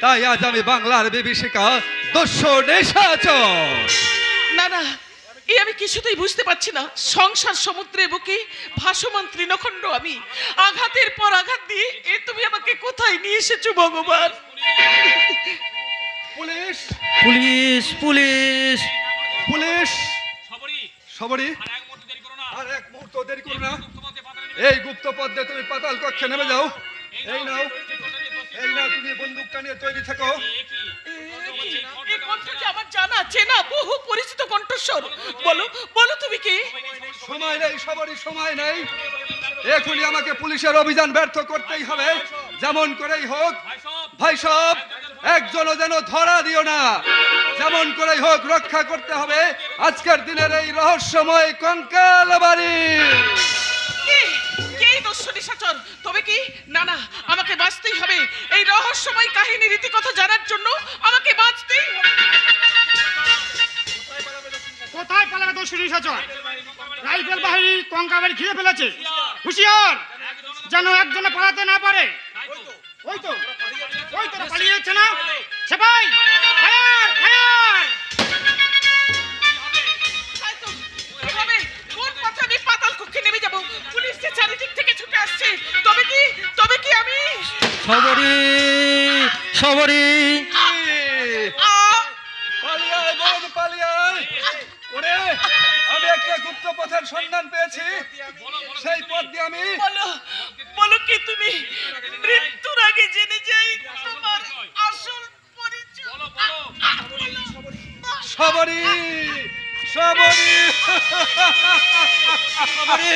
তাই আজ আমি বাংলার বিভীষিকা, দস্যু নিশাচর। না না, এই আমি কিছুতেই বুঝতে পারছি না। সংসার সমুদ্রে বুকে ভাসমান তৃণখণ্ড আমি, আঘাতের পর আঘাত দিয়ে এ তুমি আমাকে কোথায় নিয়ে এসেছো ভগবান? Police police police police! সবরি, আর এক মুহূর্ত দেরি করো না। এই গুপ্ত পথে তুমি পাতাল কক্ষে নেমে যাও। এই নাও, এই নাও, তুমি বন্দুকটা নিয়ে তৈরি থাকো। এই কণ্ঠটি আমার জানা চেনা বহু পরিচিত কণ্ঠস্বর। বলো বলো তুমি কে? সময় নেই সবরি, সময় নেই। এখনই আমাকে পুলিশের অভিযান ব্যর্থ করতেই হবে, যেমন করেই হোক। ভাই সব, একজনও যেন ধরা দিও না। যেমন করেই হোক রক্ষা করতে হবে আজকের দিনের এই রহস্যময় কঙ্কাল বাড়ি। কে দস্যু নিশাচর? তবে কি? না না, আমাকে বাঁচতেই হবে। এই রহস্যময় কাহিনী রীতিকথা জানার জন্য আমাকে বাঁচতেই হবে। কোথায় পালাবে দস্যু নিশাচর? রাইফেল বাহিনী কঙ্কাবাড়ি ঘিরে ফেলেছে। হুঁশিয়ার, যেন একজনে পালাতে না পারে। ওই তো পালিয়ে যাচ্ছে না? সেপাই, ফায়ার ফায়ার! কোন পথে আমি পাতাল কক্ষে নেমে যাব? পুলিশ যে চারিদিক থেকে ছুটে আসছে। তবে কি আমি? সবরি সবরি! পালিয়ে আয় বোন, পালিয়ে আয়। ওরে, আমি একটা গুপ্ত পথের সন্ধান পেয়েছি। সেই পথ দিয়ে আমি বলো কি তুমি? মৃত্যুর আগে জেনে যাই তোমার আসল পরিচয়। সবরি সবরি! সবরি!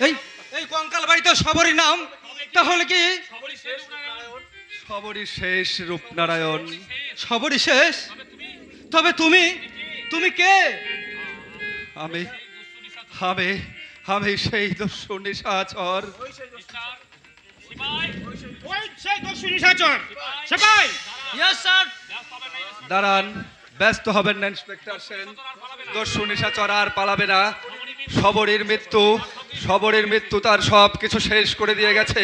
এই এই কঙ্কাল বাড়িতে সবরি নাম, তাহলে কি সবরি শেষ রূপনারায়ণ? সবরি শেষ? তবে তুমি তুমি কে? আমি আমি আমি সেই দস্যু নিশাচর। ওই সেই দস্যু নিশাচর। সেপাই! Yes sir. দাঁড়ান, ব্যস্ত হবেন না ইন্সপেক্টর সেন। দস্যু নিশাচর আর পালাবে না। সবরের মৃত্যু তার সব কিছু শেষ করে দিয়ে গেছে।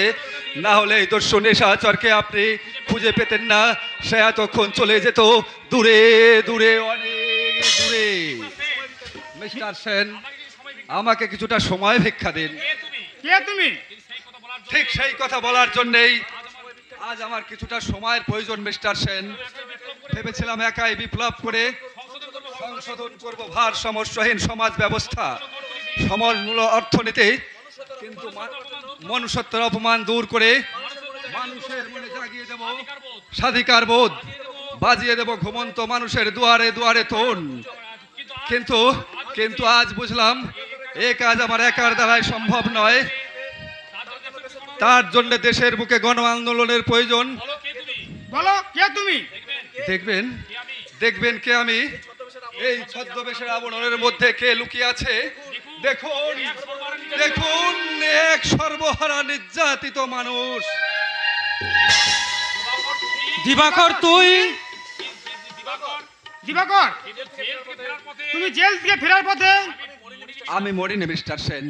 না হলে এই দস্যু নিশাচরকে আপনি খুঁজে পেতেন না। সে এতক্ষণ চলে যেত দূরে দূরে, অনেক দূরে। মিস্টার সেন, আমাকে কিছুটা সময় ভিক্ষা দিন। কে তুমি? ঠিক সেই কথা বলার জন্যেই আজ আমার কিছুটা সময়ের প্রয়োজন মিস্টার সেন। ভেবেছিলাম একাই বিপ্লব করে সংশোধন করব ভারসাম্যহীন সমাজ ব্যবস্থা, সমাজমূলক অর্থনীতি, কিন্তু মনুষ্যত্বের অপমান দূর করে মানুষের মনে জাগিয়ে দেব স্বাধিকার বোধ, বাজিয়ে দেব ঘুমন্ত মানুষের দুয়ারে দুয়ারে তোন। কিন্তু আজ বুঝলাম এ কাজ আমার একার দ্বারাই সম্ভব নয়। তার জন্য দেশের বুকে গণ আন্দোলনের প্রয়োজন। বলো কে তুমি? দেখবেন কে আমি। এই ছদ্মবেশের আবরণের মধ্যে কে লুকিয়ে আছে দেখুন, দেখুন, এক সর্বহারা নির্যাতিত মানুষ। দিবাকর, তুই? দিবাকর, তুমি জেল থেকে ফেরার পথে? আমি মরিনি মিস্টার সেন,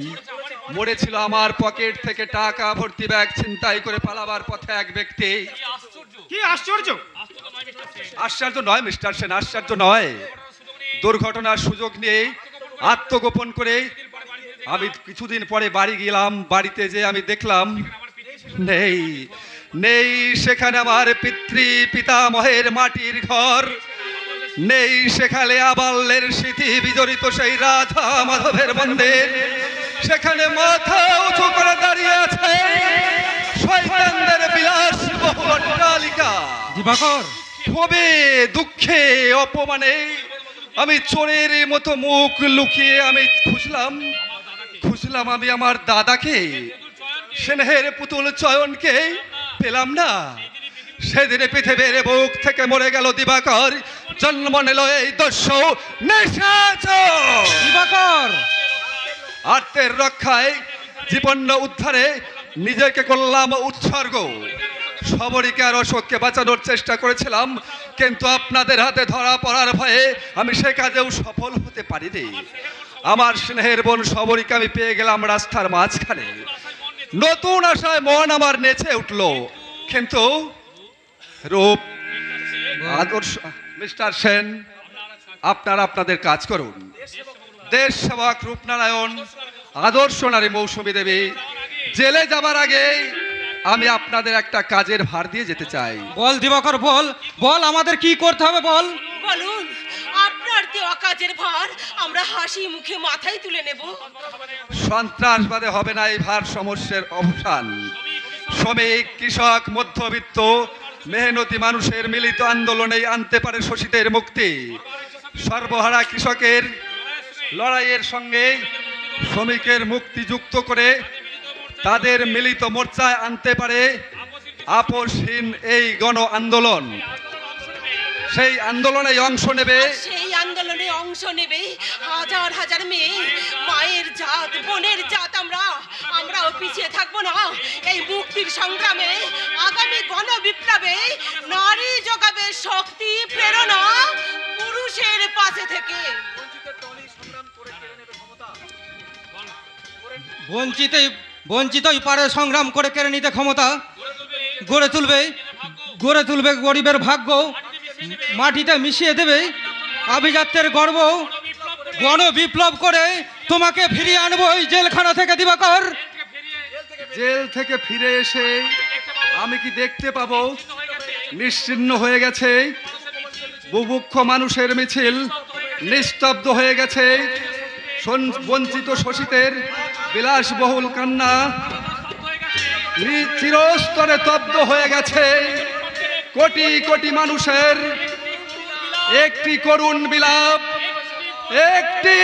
মরেছিল আমার পকেট থেকে টাকা ভর্তি ব্যাগ ছিনতাই করে পালাবার পথে এক ব্যক্তি। কি আশ্চর্য! আশ্চর্য নয় মিস্টার সেন, আশ্চর্য নয়। দুর্ঘটনার সুযোগ নিয়ে আত্মগোপন করে আমি কিছুদিন পরে বাড়ি গেলাম। বাড়িতে যে আমি দেখলাম নেই সেখানে আমার পিতামহের মাটির ঘর। নেই সেখানে আবাল্যের স্মৃতি বিজড়িত সেই রাধা মাধবের মন্দির, সেখানে মাথা উঁচু করে দাঁড়িয়ে আছে শয়তানদের বিলাস বহুল অট্টালিকা। দিবাকর, ক্ষোভে দুঃখে অপমানে আমি চোরের মতো মুখ লুকিয়ে আমি খুঁজলাম আমি আমার দাদাকে, স্নেহের পুতুল চয়নকে পেলাম না। সেদিন পৃথিবীর বুক থেকে মরে গেল দিবাকর, জন্ম নিল এই দস্যু নিশাচর। দিবাকর, আর্তের রক্ষায় জীবন উদ্ধারে নিজেকে করলাম উৎসর্গ। সবরীকে আর অশোককে বাঁচানোর চেষ্টা করেছিলাম, কিন্তু আপনাদের হাতে ধরা পড়ার ভয়ে আমি সে কাজেও সফল হতে পারিনি। আমার স্নেহের বোন সবরীকে আমি পেয়ে গেলাম রাস্তার মাঝখানে। নতুন আশায় মন আমার নেচে উঠল, কিন্তু রূপ আদর্শ। মিস্টার সেন, আপনারা আপনাদের কাজ করুন। দেশ সেবক রূপনারায়ণ, আদর্শ নারী মৌসুমী দেবী, জেলে যাবার আগে আমি আপনাদের একটা কাজের ভার দিয়ে যেতে চাই। বল দিবাকর, বল বল, আমাদের কি করতে হবে বল। বলুন, আপনার দেওয়া কাজের ভার আমরা হাসি মুখে মাথায় তুলে নেব। সন্ত্রাসবাদে হবে না এই ভার সমস্যার অবসান। শ্রমিক, কৃষক, মধ্যবিত্ত, মেহনতি মানুষের মিলিত আন্দোলনেই আনতে পারে শোষিতের মুক্তি। সর্বহারা কৃষকের লড়াইয়ের সঙ্গে শ্রমিকের মুক্তি যুক্ত করে তাদের মিলিত মোর্চায় আনতে পারে আপোষহীন এই গণ আন্দোলন। সেই আন্দোলনে অংশ নেবে হাজার হাজার মেয়ে, মায়ের জাত, বোনের জাত। আমরাও পিছিয়ে থাকবো না। এই মুক্তির সংগ্রামে, আগামী গণ বিপ্লবে নারী যোগাবে শক্তি, প্রেরণা পুরুষের পাশে থেকে। বঞ্চিতই পারে সংগ্রাম করে কেড়ে নিতে ক্ষমতা, গড়ে তুলবে গরিবের ভাগ্য, মাটিতে মিশিয়ে দেবে আভিজাত্যের গর্ব। গণ বিপ্লব করে তোমাকে ফিরিয়ে আনবো এই জেলখানা থেকে। দিবাকর, জেল থেকে ফিরে এসে আমি কি দেখতে পাবো নিশ্চিহ্ন হয়ে গেছে বুভুক্ষ মানুষের মিছিল, নিস্তব্ধ হয়ে গেছে বঞ্চিত শোষিতের বিলাসবহুল কান্না, চিরস্তরে তব্ধ হয়ে গেছে কোটি কোটি মানুষের একটি করুণ বিলাপ, একটি